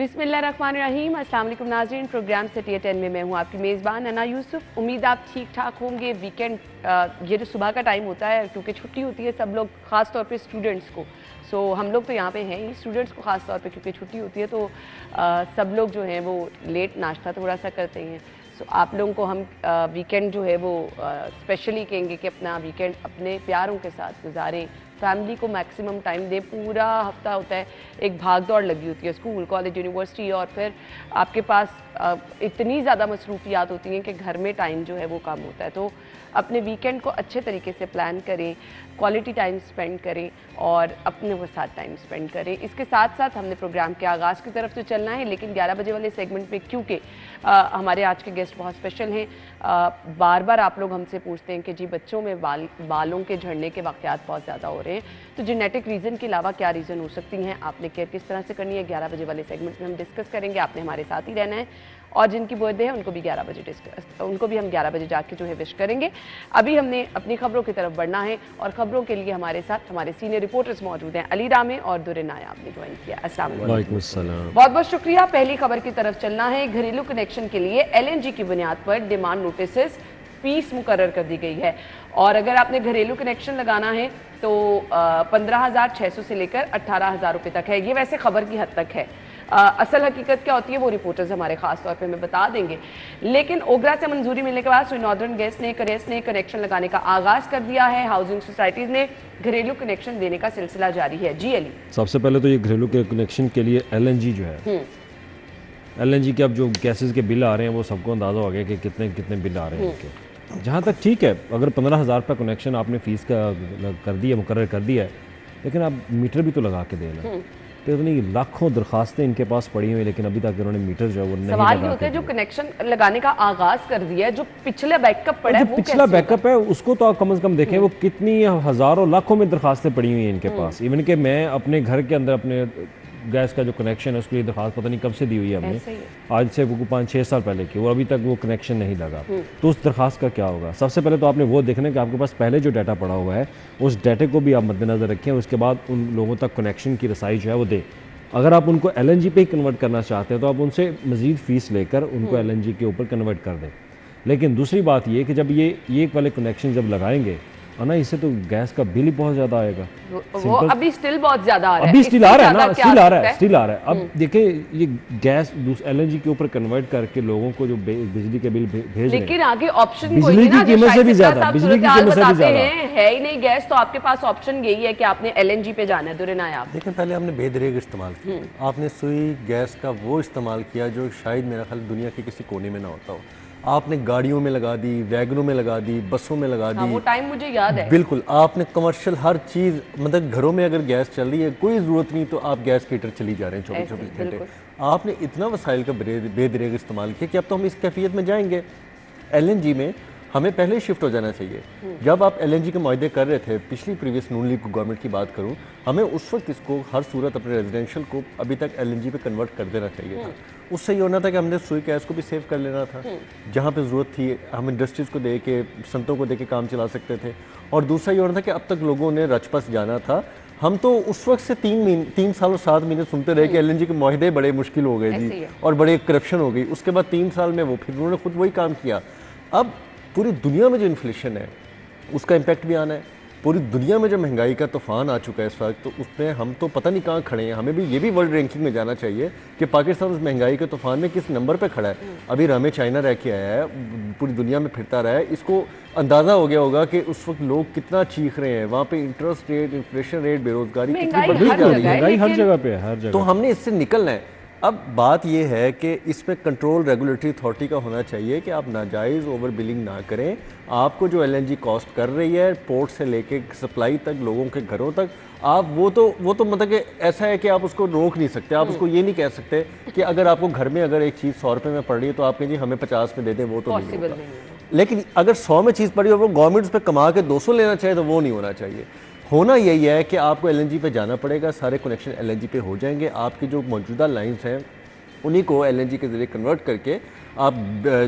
बिस्मिल्लाहिर्रहमानिर्रहीम। अस्सलाम वालेकुम नाज़रीन, प्रोग्राम सिटी 10 में मैं हूँ आपकी मेज़बान अना यूसुफ। उम्मीद आप ठीक ठाक होंगे। वीकेंड ये जो सुबह का टाइम होता है क्योंकि छुट्टी होती है सब लोग, ख़ास तौर पे स्टूडेंट्स को। सो हम लोग तो यहाँ पे हैं ही, स्टूडेंट्स को ख़ास तौर पे क्योंकि छुट्टी होती है तो सब लोग जो हैं वो लेट नाश्ता थोड़ा सा करते हैं। सो आप लोगों को हम वीकेंड जो है वो स्पेशली कहेंगे कि अपना वीकेंड अपने प्यारों के साथ गुजारें, फैमिली को मैक्सिमम टाइम दें। पूरा हफ्ता होता है, एक भाग दौड़ लगी होती है स्कूल, कॉलेज, यूनिवर्सिटी, और फिर आपके पास इतनी ज़्यादा मसरूफियात होती हैं कि घर में टाइम जो है वो कम होता है। तो अपने वीकेंड को अच्छे तरीके से प्लान करें, क्वालिटी टाइम स्पेंड करें और अपने के साथ टाइम स्पेंड करें। इसके साथ साथ हमने प्रोग्राम के आगाज़ की तरफ तो चलना है, लेकिन 11 बजे वाले सेगमेंट में क्योंकि हमारे आज के गेस्ट बहुत स्पेशल हैं, बार बार आप लोग हमसे पूछते हैं कि जी बच्चों में बालों के झड़ने के वाक़यात बहुत ज़्यादा हो रहे हैं, तो जेनेटिक रीज़न के अलावा क्या रीज़न हो सकती हैं, आपने केयर किस तरह से करनी है, 11 बजे वाले सेगमेंट में हम डिस्कस करेंगे। आपने हमारे साथ ही रहना है और जिनकी बर्थडे है उनको भी 11 बजे उनको भी हम 11 बजे जाके जो है विश करेंगे। अभी हमने अपनी खबरों की तरफ बढ़ना है और खबरों के लिए हमारे साथ हमारे सीनियर रिपोर्टर्स मौजूद हैं। अली रामे और दुरे नायाब ने ज्वाइन किया। अस्सलाम वालेकुम, बहुत बहुत शुक्रिया। पहली खबर की तरफ चलना है। घरेलू कनेक्शन के लिए LNG की बुनियाद पर डिमांड नोटिस फीस मुकर्रर कर दी गई है और अगर आपने घरेलू कनेक्शन लगाना है तो 15,600 से लेकर 18,000 रुपये तक है। ये वैसे खबर की हद तक है, असल हकीकत क्या होती है वो रिपोर्टर्स हमारे खास तौर पे हमें बता देंगे। लेकिन ओगरा से मंजूरी मिलने के बाद सुई नॉर्दर्न गैस ने कनेक्शन लगाने का आगाज कर दिया है। हाउसिंग सोसाइटीज ने घरेलू कनेक्शन देने का सिलसिला जारी है। जी अली, सबसे पहले तो ये घरेलू के कनेक्शन के लिए LNG जो है, LNG के अब जो गैसेस के बिल आ रहे हैं वो सबको अंदाजा हो गया कि कितने कितने बिल आ रहे हैं इनके। जहाँ तक ठीक है, अगर 15,000 रुपये कनेक्शन आपने फीस का कर दिया, मुकर्रर कर दिया है, लेकिन आप मीटर भी तो लगा के देना। तो इतनी लाखों दरखास्तें इनके पास पड़ी हुई, लेकिन अभी तक उन्होंने मीटर जो है वो नहीं सवाल ये होता है जो कनेक्शन लगाने का आगाज कर दिया है, जो पिछले बैकअप पड़ा है, जो पिछला बैकअप है उसको तो आप कम से कम देखें, वो कितनी हजारों लाखों में दरखास्तें पड़ी हुई हैं इनके पास। इवन कि मैं अपने घर के अंदर अपने गैस का जो कनेक्शन है उसके लिए दरखास्त पता नहीं कब से दी हुई है हमने, आज से वो 5-6 साल पहले की, और अभी तक वो कनेक्शन नहीं लगा। तो उस दरखास्त का क्या होगा? सबसे पहले तो आपने वो देखना है कि आपके पास पहले जो डाटा पड़ा हुआ है उस डाटे को भी आप मद्देनजर रखें, उसके बाद उन लोगों तक कनेक्शन की रसाई जो है वो दें। अगर आप उनको LNG पे ही कन्वर्ट करना चाहते हैं तो आप उनसे मजीद फीस लेकर उनको LNG के ऊपर कन्वर्ट कर दें। लेकिन दूसरी बात ये कि जब ये वाले कनेक्शन जब लगाएंगे और ना, इससे तो गैस का बिल ही बहुत ज्यादा आएगा। वो अभी स्टिल बहुत ज्यादा आ रहा है, अभी स्टिल आ रहा है ना, स्टिल आ रहा है। अब देखिए ये गैस LNG के ऊपर कन्वर्ट करके लोगों को जो बिजली के बिल भेज रहे हैं, लेकिन आगे ऑप्शन बिजली की कीमत से भी ज्यादा, बिजली की कीमत से भी ज्यादा है ही नहीं गैस, तो आपके पास ऑप्शन यही है कि आपने LNG पे जाना है। दुरे नायाब, लेकिन पहले हमने बेदरेग इस्तेमाल किया, आपने सुई गैस का वो इस्तेमाल किया जो शायद मेरा ख्याल दुनिया के किसी कोने में ना होता हो। आपने गाड़ियों में लगा दी, वैगनों में लगा दी, बसों में लगा दी। वो टाइम मुझे याद है। बिल्कुल, आपने कमर्शियल हर चीज़, मतलब घरों में अगर गैस चल रही है कोई ज़रूरत नहीं तो आप गैस हीटर चली जा रहे हैं 24-24 घंटे। आपने इतना वसाइल का बेदरेग इस्तेमाल किया कि अब तो हम इस कैफियत में जाएंगे। LNG में हमें पहले ही शिफ्ट हो जाना चाहिए। जब आप LNG के मुआहदे कर रहे थे, पिछली प्रीवियस नून लीग गवर्नमेंट की बात करूं, हमें उस वक्त इसको हर सूरत अपने रेजिडेंशियल को अभी तक LNG पे कन्वर्ट कर देना चाहिए था। उससे ये होना था कि हमने सुई गैस को भी सेव कर लेना था, जहाँ पे ज़रूरत थी हम इंडस्ट्रीज़ को दे के, संतों को दे के काम चला सकते थे। और दूसरा ये होना था कि अब तक लोगों ने रचपस जाना था। हम तो उस वक्त से 3 साल और 7 महीने सुनते रहे कि LNG के मुआहदे बड़े मुश्किल हो गए जी, और बड़े करप्शन हो गई। उसके बाद 3 साल में वो फिर उन्होंने खुद वही काम किया। अब पूरी दुनिया में जो इन्फ्लेशन है उसका इम्पैक्ट भी आना है। पूरी दुनिया में जो महंगाई का तूफान आ चुका है इस वक्त, तो उसमें हम तो पता नहीं कहाँ खड़े हैं। हमें भी ये भी वर्ल्ड रैंकिंग में जाना चाहिए कि पाकिस्तान उस महंगाई के तूफान में किस नंबर पे खड़ा है। अभी रामे चाइना रह के आया है, पूरी दुनिया में फिरता रहा है, इसको अंदाज़ा हो गया होगा कि उस वक्त लोग कितना चीख रहे हैं। वहाँ पे इंटरेस्ट रेट, इन्फ्लेशन रेट, बेरोजगारी कितनी बढ़ जा रही है, महंगाई हर जगह पे है, हर जगह। तो हमने इससे निकलना है। अब बात यह है कि इसमें कंट्रोल रेगुलेटरी अथॉरिटी का होना चाहिए कि आप नाजायज़ ओवर बिलिंग ना करें। आपको जो LNG कॉस्ट कर रही है पोर्ट से लेके सप्लाई तक, लोगों के घरों तक, आप वो तो मतलब कि ऐसा है कि आप उसको रोक नहीं सकते। आप उसको ये नहीं कह सकते कि अगर आपको घर में अगर एक चीज़ 100 रुपये में पड़ रही है तो आप कहें जी हमें 50 में दे दें, वो तो नहीं होगा। लेकिन अगर 100 में चीज़ पड़ी और वो गवर्नमेंट उस पर कमा के 200 लेना चाहे तो वो नहीं होना चाहिए। होना यही है कि आपको LNG पे जाना पड़ेगा, सारे कनेक्शन LNG पे हो जाएंगे। आपकी जो मौजूदा लाइंस हैं उन्हीं को LNG के ज़रिए कन्वर्ट करके आप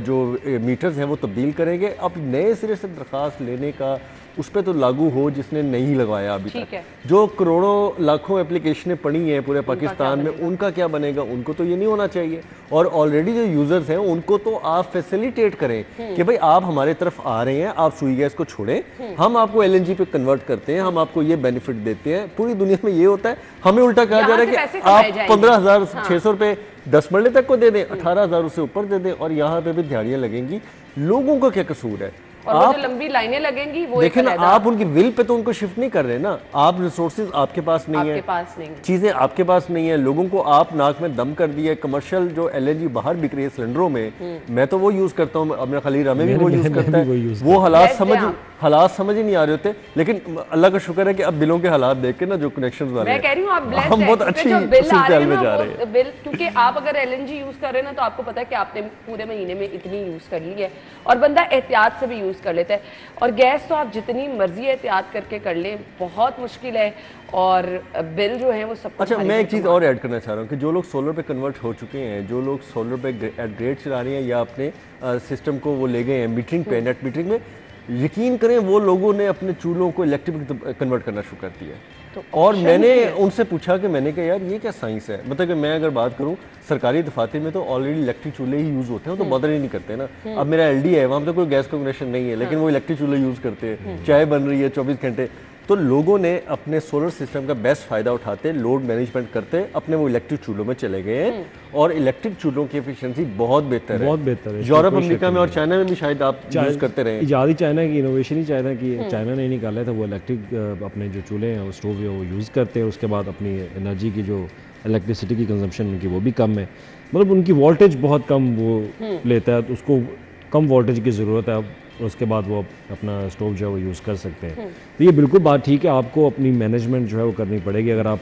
जो मीटर्स हैं वो तब्दील करेंगे। अब नए सिरे से दरख्वास्त लेने का उस पर तो लागू हो जिसने नहीं लगवाया अभी तक। है। जो करोड़ों लाखों एप्लीकेशनें पड़ी हैं पूरे पाकिस्तान में, उनका क्या बनेगा? उनको तो ये नहीं होना चाहिए। और ऑलरेडी जो यूजर्स हैं उनको तो आप फैसिलिटेट करें कि भाई आप हमारे तरफ आ रहे हैं, आप सुई गैस को छोड़ें, हम आपको LNG पे कन्वर्ट करते हैं, हम आपको ये बेनिफिट देते हैं। पूरी दुनिया में ये होता है। हमें उल्टा कहा जा रहा है कि आप 15,600 रुपए 10 मरले तक को दे दें, 18,000 उससे ऊपर दे दें, और यहाँ पे भी दिहाड़ियाँ लगेंगी। लोगों का क्या कसूर है? और वो जो लंबी लाइनें लगेंगी वो देखें ना, आप उनकी विल पे तो उनको शिफ्ट नहीं कर रहे ना। आप रिसोर्सेज आपके पास नहीं है, चीजें आपके पास नहीं है, लोगों को आप नाक में दम कर दिए। कमर्शियल जो LNG बाहर बिक रही है सिलेंडरों में, मैं तो वो यूज करता हूँ, अपने खलील हमें भी वो यूज करता है। वो हालात समझ ही नहीं आ रहे होते। लेकिन अल्लाह का शुक्र है कि अब बिलों के हालात देख के ना जो कनेक्शन वाले मैं कह रही हूँ आप हम बहुत अच्छी सूरत में जा रहे हैं। बिल, क्योंकि आप अगर LNG यूज कर रहे हैं ना तो आपको पता है कि आपने पूरे महीने में इतनी यूज कर ली है, और बंदा एहतियात से भी यूज कर लेता है। और गैस तो आप जितनी मर्जी एहतियात करके कर लें, बहुत मुश्किल है, और बिल जो है वो सब। अच्छा, मैं एक चीज़ और ऐड करना चाह रहा हूँ कि जो लोग सोलर पे कन्वर्ट हो चुके हैं, जो लोग सोलर पे एट ग्रेड चला रहे हैं या अपने सिस्टम को वो ले गए हैं मीटरिंग पे, नेट मीटरिंग में, यकीन करें वो लोगों ने अपने चूल्हों को इलेक्ट्रिक कन्वर्ट करना शुरू कर दिया है। तो और मैंने उनसे पूछा कि मैंने कहा यार ये क्या साइंस है? मतलब कि मैं अगर बात करूं सरकारी दफातर में तो ऑलरेडी इलेक्ट्रिक चूल्हे ही यूज़ होते हैं, तो बदल ही नहीं करते ना। अब मेरा LD है, वहाँ पे तो कोई गैस का कनेक्शन नहीं है, लेकिन वो इलेक्ट्रिक चूल्हे यूज़ करते हैं, चाय बन रही है 24 घंटे। तो लोगों ने अपने सोलर सिस्टम का बेस्ट फ़ायदा उठाते, लोड मैनेजमेंट करते, अपने वो इलेक्ट्रिक चूल्हों में चले गए हैं, और इलेक्ट्रिक चूल्हों की एफिशिएंसी बहुत बेहतर है। यूरोप, अमेरिका में और चाइना में भी शायद आप यूज़ करते रहे। इजादी चाइना की, इनोवेशन ही चाइना की, चाइना ने निकाला था। वो इलेक्ट्रिक अपने जो चूल्हे हैं, वो स्टोव है, वो यूज़ करते हैं। उसके बाद अपनी एनर्जी की जो इलेक्ट्रिसिटी की कंजम्पशन उनकी वो भी कम है, मतलब उनकी वोल्टेज बहुत कम वो लेता है, तो उसको कम वोल्टेज की ज़रूरत है। उसके बाद वो अपना स्टोव जो है वो यूज़ कर सकते हैं। तो ये बिल्कुल बात ठीक है, आपको अपनी मैनेजमेंट जो है वो करनी पड़ेगी। अगर आप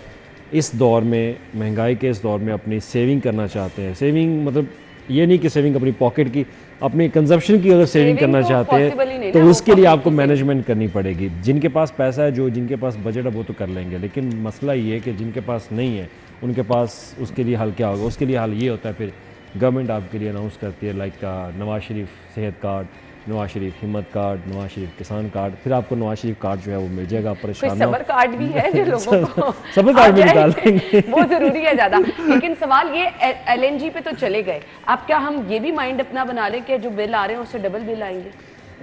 इस दौर में, महंगाई के इस दौर में अपनी सेविंग करना चाहते हैं, सेविंग मतलब ये नहीं कि सेविंग अपनी पॉकेट की, अपनी कंजप्शन की अगर सेविंग करना चाहते हैं तो उसके लिए आपको मैनेजमेंट करनी पड़ेगी। जिनके पास पैसा है, जो जिनके पास बजट है वो तो कर लेंगे, लेकिन मसला ये है कि जिनके पास नहीं है उनके पास उसके लिए हल क्या होगा? उसके लिए हल ये होता है, फिर गवर्नमेंट आपके लिए अनाउंस करती है, लाइक नवाज शरीफ सेहत कार्ड, नवाज शरीफ हिम्मत कार्ड, नवाज शरीफ किसान कार्ड, फिर आपको नवाज शरीफ कार्ड जो है वो मिल जाएगा। परेशान सबर कार्ड भी है जो लोगों को सबर कार्ड भी निकाल देंगे, वो जरूरी है ज़्यादा। लेकिन सवाल ये, LNG पे तो चले गए, अब क्या हम ये भी माइंड अपना बना लें कि जो बिल आ रहे हैं उससे डबल बिल आएंगे?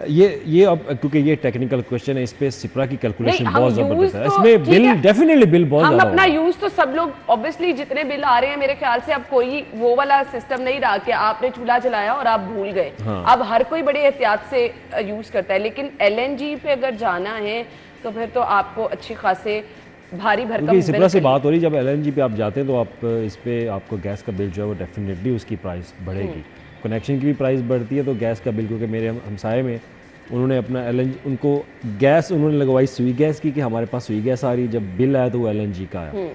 ये अब क्योंकि ये टेक्निकल क्वेश्चन है, इस पे सिप्रा की कैलकुलेशन बहुत जबरदस्त है, इसमें बिल डेफिनेटली बिल बहुत हम अपना यूज तो सब लोग ऑब्वियसली जितने बिल आ रहे हैं, मेरे ख्याल से अब कोई वो वाला सिस्टम नहीं रहा कि आपने चूल्हा जलाया और आप भूल गए। अब हर कोई बड़े एहतियात से यूज करता है, लेकिन LNG पे अगर जाना है तो फिर तो आपको अच्छी खासे भारी भरकम सिप्रा से बात हो रही, जब LNG पे आप जाते हैं तो आप इस पे आपको गैस का बिल जो है वो डेफिनेटली उसकी प्राइस बढ़ेगी, कनेक्शन की भी प्राइस बढ़ती है, तो गैस का बिल, क्योंकि मेरे हमसाए में उन्होंने अपना LNG, उनको गैस उन्होंने लगवाई सुई गैस की कि हमारे पास सुई गैस आ रही है, जब बिल आया तो वो LNG का आया,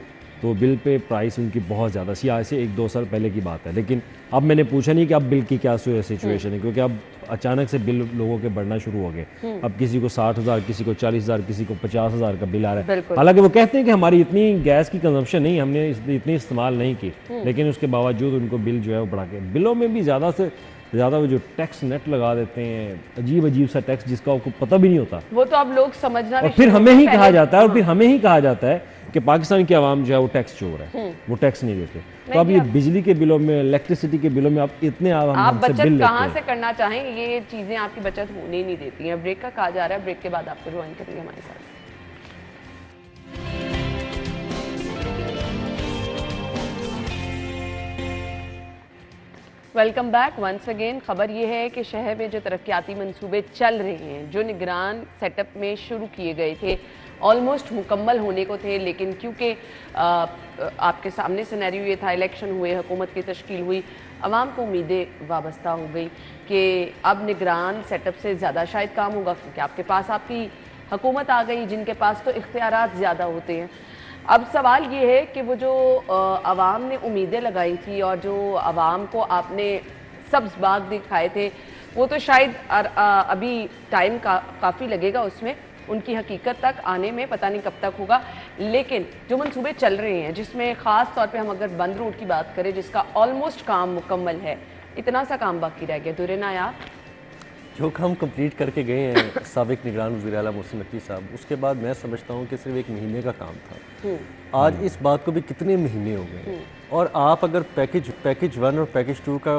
तो बिल पे प्राइस उनकी बहुत ज़्यादा सी, आज से 1-2 साल पहले की बात है। लेकिन अब मैंने पूछा नहीं कि अब बिल की क्या सिचुएशन है, क्योंकि अब अचानक से बिल लोगों के बढ़ना शुरू हो गए। अब किसी को 60,000, किसी को 40,000, किसी को 50,000 का बिल आ रहा है। हालांकि वो कहते हैं कि हमारी इतनी गैस की कंजम्पशन नहीं, हमने इतनी इस्तेमाल नहीं की, लेकिन उसके बावजूद उनको बिल जो है वो बढ़ा के, बिलों में भी ज़्यादा से ज़्यादा वो जो टैक्स नेट लगा देते हैं, अजीब सा टैक्स जिसका आपको पता भी नहीं होता, वो तो अब लोग समझना, और फिर हमें ही कहा जाता है, और फिर हमें ही कहा जाता है कि पाकिस्तान की आवाम जो है वो टैक्स चोर है, वो टैक्स नहीं देते। तो अब ये बिजली के बिलों में, इलेक्ट्रिसिटी के बिलों में आप इतने आप बचत कहाँ से करना चाहें, ये चीज़ें आपकी बचत होने ही नहीं देती हैं। ब्रेक का कहा जा रहा है, ब्रेक के बाद आपको ज्वाइन करेंगे हमारे साथ। Welcome back once again. खबर ये है कि शहर में जो तरक्याती मंसूबे चल रहे हैं, जो निगरान सेटअप में शुरू किए गए थे, ऑलमोस्ट मुकम्मल होने को थे, लेकिन क्योंकि आपके सामने सिनेरियो ये था, इलेक्शन हुए, हुकूमत की तश्कील हुई, आवाम को उम्मीदें वाबस्ता हो गई कि अब निगरान सेटअप से ज़्यादा शायद काम होगा, क्योंकि आपके पास आपकी हुकूमत आ गई जिनके पास तो इख्तियारात ज़्यादा होते हैं। अब सवाल ये है कि वो जो आवाम ने उम्मीदें लगाई थी और जो आवाम को आपने सब्ज़ बाग दिखाए थे, वो तो शायद अभी टाइम काफ़ी लगेगा उसमें, उनकी हकीकत तक आने में पता नहीं कब तक होगा। लेकिन जो मंसूबे चल रहे हैं, जिसमें ख़ास तौर पे हम अगर बंद रोड की बात करें, जिसका ऑलमोस्ट काम मुकम्मल है, इतना सा काम बाकी रह गया, दुरे नायाब। जो काम कंप्लीट करके गए हैं साबिक निगरान वज़ीर आला मोहसिन नकवी साहब, उसके बाद मैं समझता हूँ कि सिर्फ 1 महीने का काम था। आज इस बात को भी कितने महीने हो गए, और आप अगर पैकेज 1 और पैकेज 2 का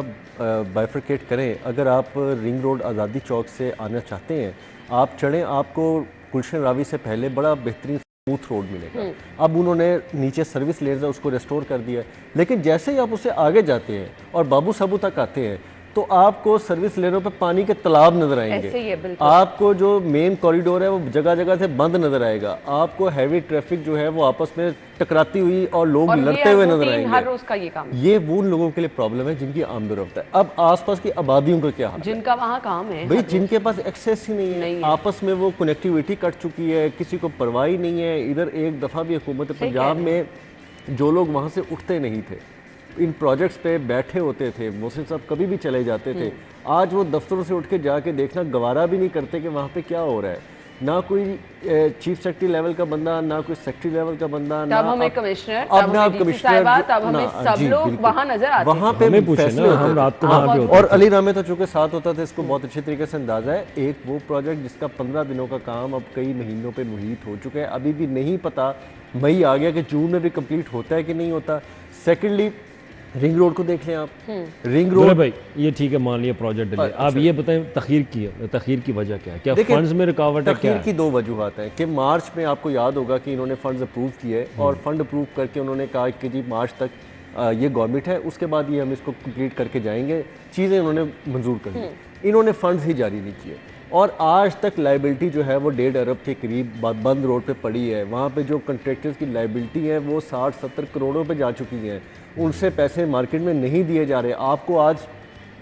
बाइफरकेट करें, अगर आप रिंग रोड आज़ादी चौक से आना चाहते हैं, आप चढ़ें, आपको गुलशन रावी से पहले बड़ा बेहतरीन स्मूथ रोड मिलेगा। अब उन्होंने नीचे सर्विस लेन है उसको रेस्टोर कर दिया, लेकिन जैसे ही आप उससे आगे जाते हैं और बाबू साबू तक आते हैं तो आपको सर्विस लेनों पे पानी के तालाब नजर आएंगे। आपको जो मेन कॉरिडोर है वो जगह जगह से बंद नजर आएगा। आपको हैवी ट्रैफिक जो है वो आपस में टकराती हुई और लोग लड़ते हुए नजर आएंगे। हर रोज का ये काम, ये वो उन लोगों के लिए प्रॉब्लम है जिनकी आमदरफ्त है। अब आसपास की आबादियों का क्या हाल, जिनका वहाँ काम है भाई, जिनके पास एक्सेस ही नहीं है, आपस में वो कनेक्टिविटी कट चुकी है, किसी को परवाह ही नहीं है। इधर एक दफ़ा भी हुकूमत पंजाब में जो लोग वहाँ से उठते नहीं थे, इन प्रोजेक्ट्स पे बैठे होते थे, मोहसिन साहब कभी भी चले जाते थे, आज वो दफ्तरों से उठ के जाके देखना गवारा भी नहीं करते कि वहाँ पे क्या हो रहा है। ना कोई चीफ सेक्रेटरी लेवल का बंदा, ना कोई सेक्रेटरी लेवल का बंदा, तब हमें कमिश्नर, तब हमें डीसी साहिबा, तब हमें सब लोग वहाँ नजर आते, वहाँ पे फैसले हम रात को वहाँ पे होते। और अली रामे तो चूंकि साथ होता था, इसको बहुत अच्छे तरीके से अंदाजा है। एक वो प्रोजेक्ट जिसका 15 दिनों का काम अब कई महीनों पे मुहित हो चुका है, अभी भी नहीं पता मई आ गया कि जून में भी कंप्लीट होता है कि नहीं होता। सेकेंडली रिंग रोड को देख लें आप, रिंग रोड भाई ये ठीक है, मान लिया प्रोजेक्ट डिले, आप ये बताएं तखीर की वजह क्या है? क्या फंड्स में रुकावट है? तखीर की 2 वजूहत हैं कि मार्च में आपको याद होगा कि इन्होंने फंड्स अप्रूव किए और फंड अप्रूव करके उन्होंने कहा कि जी मार्च तक ये गवर्नमेंट है, उसके बाद ये हम इसको कंप्लीट करके जाएंगे, चीज़ें उन्होंने मंजूर कर दी। इन्होंने फंड्स ही जारी नहीं किए और आज तक लाइबिलिटी जो है वो 1.5 अरब के करीब बंद रोड पे पड़ी है। वहाँ पे जो कंट्रैक्टर्स की लाइबिलिटी है वो 60-70 करोड़ों पे जा चुकी हैं, उनसे पैसे मार्केट में नहीं दिए जा रहे। आपको आज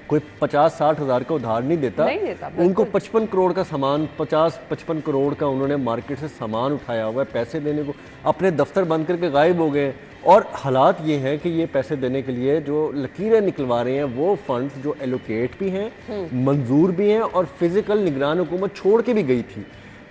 कोई 50-60 हज़ार का उधार नहीं देता, उनको 55 करोड़ का सामान, 50-55 करोड़ का उन्होंने मार्केट से सामान उठाया हुआ है पैसे देने को, अपने दफ्तर बंद करके गायब हो गए। और हालात ये हैं कि ये पैसे देने के लिए जो लकीरें निकलवा रहे हैं वो फंड्स जो एलोकेट भी हैं, मंजूर भी हैं और फिजिकल निगरान हुकूमत छोड़ के भी गई थी,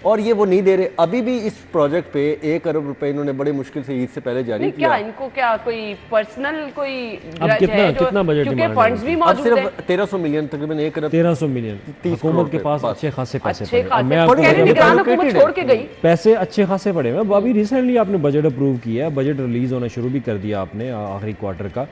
और ये वो नहीं दे रहे। अभी भी इस प्रोजेक्ट पे 1 अरब रुपए इन्होंने बड़े मुश्किल से ईद से पहले जारी किया। क्या इनको क्या कोई पर्सनल कोई अब कितना बजट, क्योंकि फंड्स भी मौजूद हैं, सिर्फ 1300 मिलियन, तकरीबन 1 अरब 1300 मिलियन हुकूमत के पास अच्छे खासे पैसे पड़े। मैं आपको छोड़ के गई, पैसे अच्छे खासे पड़े हैं। अभी रिसेंटली आपने बजट अप्रूव किया है, बजट रिलीज होना शुरू भी कर दिया आपने आखिरी क्वार्टर का।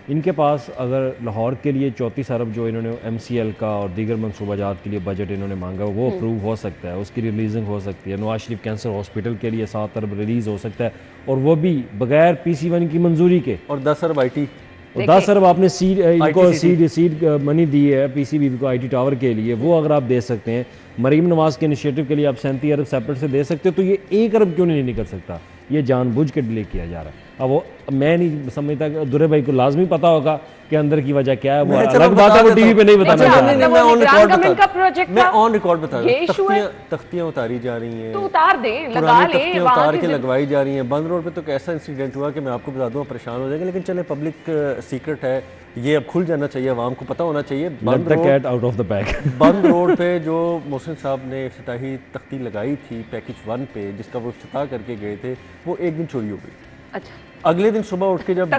इनके पास अगर लाहौर के लिए 34 अरब जो इन्होंने MCL का और दीगर मनसूबाजात के लिए बजट इन्होंने मांगा वो अप्रूव हो सकता है, उसकी रिलीजिंग हो सकती है। नवाज शरीफ कैंसर हॉस्पिटल के लिए 7 अरब रिलीज़ हो सकता है, और वो भी बगैर PC1 की मंजूरी के। और 10 अरब IT, 10 अरब आपने सीड मनी दी है PCB को IT टावर के लिए, वो अगर आप दे सकते हैं। मरीम नवाज के इनिशिएटिव के लिए आप 37 अरब सेपरेट से दे सकते हो, तो ये 1 अरब क्यों नहीं निकल सकता? ये जानबूझ के डिले किया जा रहा है। अब वो मैं नहीं समझता कि दुरे भाई को लाजमी पता होगा कि अंदर की वजह क्या है, वो अलग बात है, वो टीवी पे नहीं बताना चाहता। मैं ऑन रिकॉर्ड बता रहा हूं, तख्तियां उतारी जा रही हैं, तो उतार दें, लगा लें, तख्तियां उतार के लगवाई जा रही हैं। बंद रोड पे तो कैसा इंसिडेंट हुआ कि मैं आपको बता दूं, परेशान हो जाएंगे, लेकिन चले पब्लिक सीक्रेट है, ये अब खुल जाना चाहिए, आवाम को पता होना चाहिए। बंद रोड पे जो मोहसिन साहब ने इफ्तिताही तख्ती लगाई थी पैकेज 1 पे, जिसका वो इफ्तिताह करके गए थे, वो एक दिन चोरी हो गई। अच्छा, अगले दिन सुबह उठ के जब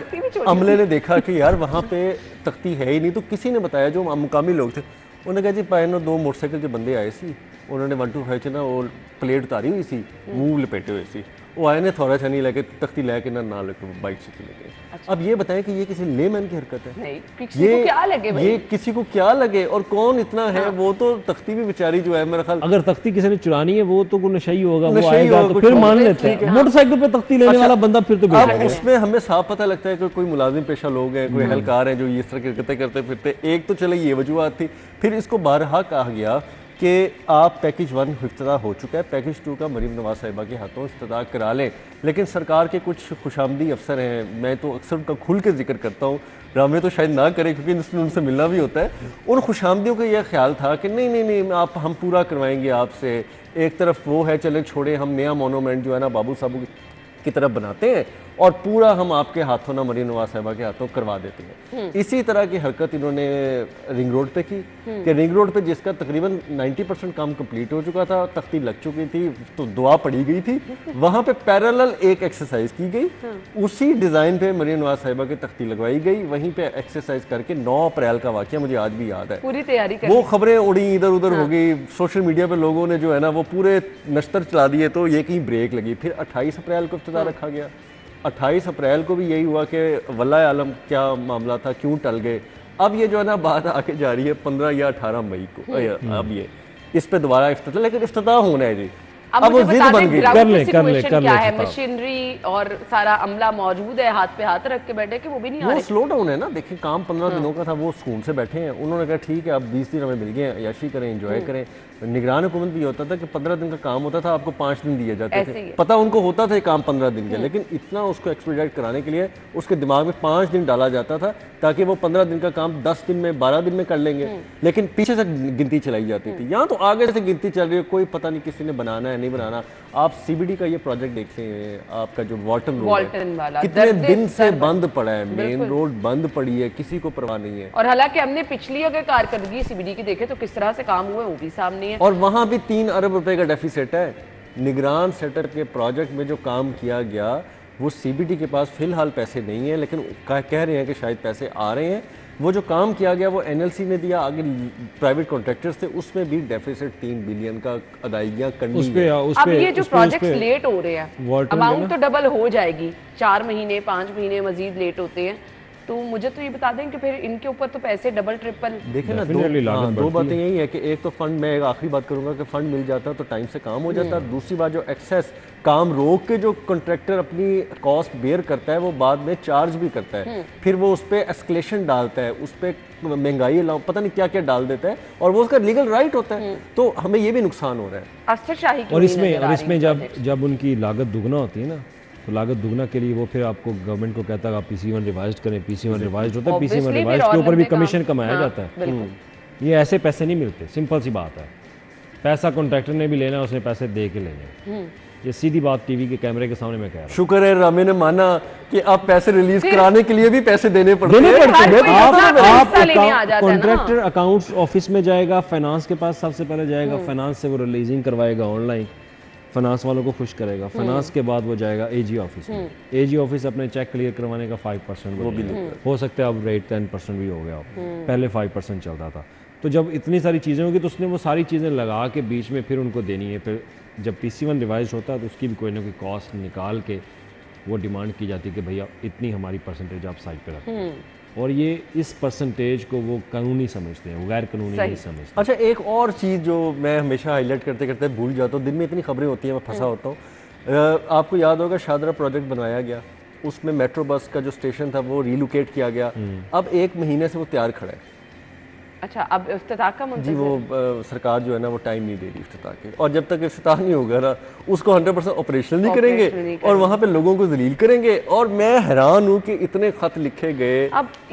अमले ने देखा कि यार वहाँ पे तख्ती है ही नहीं, तो किसी ने बताया, जो मुकामी लोग थे, उन्होंने कहा जी पायनो 2 मोटरसाइकिल के बंदे आए सी, उन्होंने 125 से ना वो प्लेट उतारी हुई सी, मुंह लपेटे हुए सी, वो आए ने थोड़ा छनी लेके तख्ती लेके ना लेके बाइक से चले गए। अच्छा। अब ये बताएं कि ये किसी लेमैन की हरकत है? नहीं, किसी को क्या लगे भाई? ये किसी को क्या लगे, और कौन इतना है? हाँ। वो तो तख्ती भी बेचारी जो है, मेरा ख्याल अगर तख्ती किसी ने चुरानी है वो तो नशई होगा, वो आएगा तो फिर मान लेते हैं। मोटरसाइकिल पे तख्ती लेने वाला बंदा फिर तो अब उसमें हमें साफ पता लगता है कि कोई मुलाजिम पेशा लोग हैं, कोई एहलकार हैं जो इस तरह की हरकतें करते फिरते। एक तो चले ये वजूहत थी, फिर इसको बारहा कहा गया कि आप पैकेज 1 इफ्तिताह हो चुका है, पैकेज 2 का मरीम नवाज साहिबा के हाथों इफ्तिताह करा लें। लेकिन सरकार के कुछ खुशामदी अफसर हैं, मैं तो अक्सर उनका खुल के जिक्र करता हूँ, रामे तो शायद ना करें क्योंकि उनसे मिलना भी होता है। उन खुशामदियों का यह ख्याल था कि नहीं आप हम पूरा करवाएंगे आपसे। एक तरफ वो है, चले छोड़े, हम नया मोनूमेंट जो है ना बाबू साहब की तरफ बनाते हैं, और पूरा हम आपके हाथों ना मरीम नवाज साहिबा के हाथों करवा देते हैं। इसी तरह की हरकत इन्होंने रिंग रोड पे की कि रिंग रोड पे जिसका तकरीबन 90% काम कंप्लीट हो चुका था, तख्ती लग चुकी थी, तो दुआ पड़ी गई थी, वहां पे पैरेलल एक एक्सरसाइज की गई, उसी डिजाइन पे मरीम नवाज साहिबा की तख्ती लगवाई गई, वहीं पे एक्सरसाइज करके 9 अप्रैल का वाकया मुझे आज भी याद है। पूरी तैयारी वो खबरें उड़ी, इधर उधर हो गई, सोशल मीडिया पे लोगों ने जो है ना वो पूरे नश्तर चला दिए, तो ये कहीं ब्रेक लगी। फिर 28 अप्रैल को इफ्तिताह रखा गया। 28 अप्रैल को भी यही हुआ कि वल्लाह आलम क्या मामला था, क्यों टल गए। अब ये जो है ना बात आके जा रही है 15 या 18 मई को, अब ये इस पे दोबारा इफ्तिताह, लेकिन इफ्तिताह होना है जी। अब वो जिद बन गई। कर ले क्या है, मशीनरी और सारा अमला मौजूद है, हाथ पे हाथ रख के बैठे कि वो भी नहीं आ रहे। वो स्लो डाउन है ना, देखिए काम 15 दिनों का था, वो सुकून से बैठे हैं। उन्होंने कहा ठीक है अब 20 दिन हमें मिल गए, अयाशी करें, एंजॉय करें। निगरान हुकूमत भी होता था कि 15 दिन का काम होता था, आपको 5 दिन दिए जाते थे, पता उनको होता था काम 15 दिन का, लेकिन इतना उसको एक्सपीडिएट कराने के लिए उसके दिमाग में 5 दिन डाला जाता था ताकि वो 15 दिन का काम 10 दिन में 12 दिन में कर लेंगे, लेकिन पीछे से गिनती चलाई जाती थी। यहाँ तो आगे से गिनती चल रही है, कोई पता नहीं किसी ने बनाना है नहीं बनाना। आप सीबीडी का ये प्रोजेक्ट देखिए, आपका जो वाल्टन रोड कितने दिन से बंद पड़ा है, मेन रोड बंद पड़ी है, किसी को परवाह नहीं है। और हालांकि हमने पिछली अगर कारकर्दगी सीबीडी की देखे तो किस तरह से काम हुए वो भी सामने है, और वहां भी 3 अरब रुपए का डेफिसिट है। निगरान सेक्टर के प्रोजेक्ट में जो काम किया गया वो सीबीडी के पास फिलहाल पैसे नहीं है, लेकिन कह रहे हैं कि शायद पैसे आ रहे हैं। वो जो काम किया गया वो एनएलसी ने दिया, आगे प्राइवेट कॉन्ट्रैक्टर्स थे, उसमें भी डेफिसिट 3 बिलियन का अदायगियां करनी है। अब ये जो प्रोजेक्ट्स लेट हो रहे हैं, अमाउंट तो डबल हो जाएगी, 4 महीने 5 महीने मजीद लेट होते हैं, तो मुझे तो ये बता दें कि फिर इनके ऊपर तो पैसे डबल ट्रिपल। देखें ना, दो बातें यही है कि एक तो फंड, मैं एक आखिरी बात करूंगा कि फंड मिल जाता तो टाइम से काम हो जाता। दूसरी बात, जो एक्सेस काम रोक के जो कॉन्ट्रैक्टर अपनी कॉस्ट बेयर करता है वो बाद में चार्ज भी करता है, फिर वो उस पर एस्केलेशन डालता है, उस पर महंगाई पता नहीं क्या क्या डाल देता है, और वो उसका लीगल राइट होता है। तो हमें ये भी नुकसान हो रहा है अफसरशाही की। और इसमें जब उनकी लागत दुगना होती है ना, तो लागत दुगना के लिए वो फिर आपको गवर्नमेंट को कहता है आप PC1 रिवाइज करें, PC1 रिवाइज होता है, PC1 रिवाइज के ऊपर भी कमीशन कमाया जाता है। ये ऐसे पैसे नहीं मिलते, सिंपल सी बात है। पैसा कॉन्ट्रैक्टर ने भी लेना है, उसने पैसे दे के लेने। ये सीधी बात टीवी के कैमरे के सामने मैं कह रहा हूँ। शुक्र है रामे ने माना कि आप पैसे रिलीज कराने के लिए भी पैसे देने पड़ते हैं। आप कॉन्ट्रैक्टर अकाउंट्स ऑफिस में जाएगा, फाइनेंस के पास सबसे पहले जाएगा, फाइनेंस से वो रिलीजिंग करवाएगा ऑनलाइन, फाइनेंस वालों को खुश करेगा, फाइनेंस के बाद वो जाएगा AG ऑफिस में। AG ऑफिस अपने चेक क्लियर करवाने का 5% वो भी हो सकता है, अब रेट 10% भी हो गया, पहले 5% चलता था। तो जब इतनी सारी चीज़ें होगी तो उसने वो सारी चीज़ें लगा के बीच में फिर उनको देनी है। फिर जब PC1 रिवाइज होता है तो उसकी भी कोई ना कोई कॉस्ट निकाल के वो डिमांड की जाती है कि भैया इतनी हमारी परसेंटेज आप साइड पे रखें, और ये इस परसेंटेज को वो कानूनी समझते हैं, वो गैर कानूनी नहीं समझते। अच्छा, एक और चीज़ जो मैं हमेशा हाईलाइट करते करते भूल जाता हूँ, दिन में इतनी खबरें होती हैं मैं फंसा होता हूँ। आपको याद होगा शादरा प्रोजेक्ट बनवाया गया, उसमें मेट्रो बस का जो स्टेशन था वो रिलोकेट किया गया, अब 1 महीने से वो तैयार खड़ा है। अच्छा, अब इफ्तिताह का जी, वो सरकार जो है ना वो टाइम नहीं दे रही इफ्तिताह के, और जब तक इफ्तिताह नहीं होगा ना उसको 100% ऑपरेशनल नहीं करेंगे और वहाँ पे लोगों को जलील करेंगे। और मैं हैरान हूँ कि इतने खत लिखे गए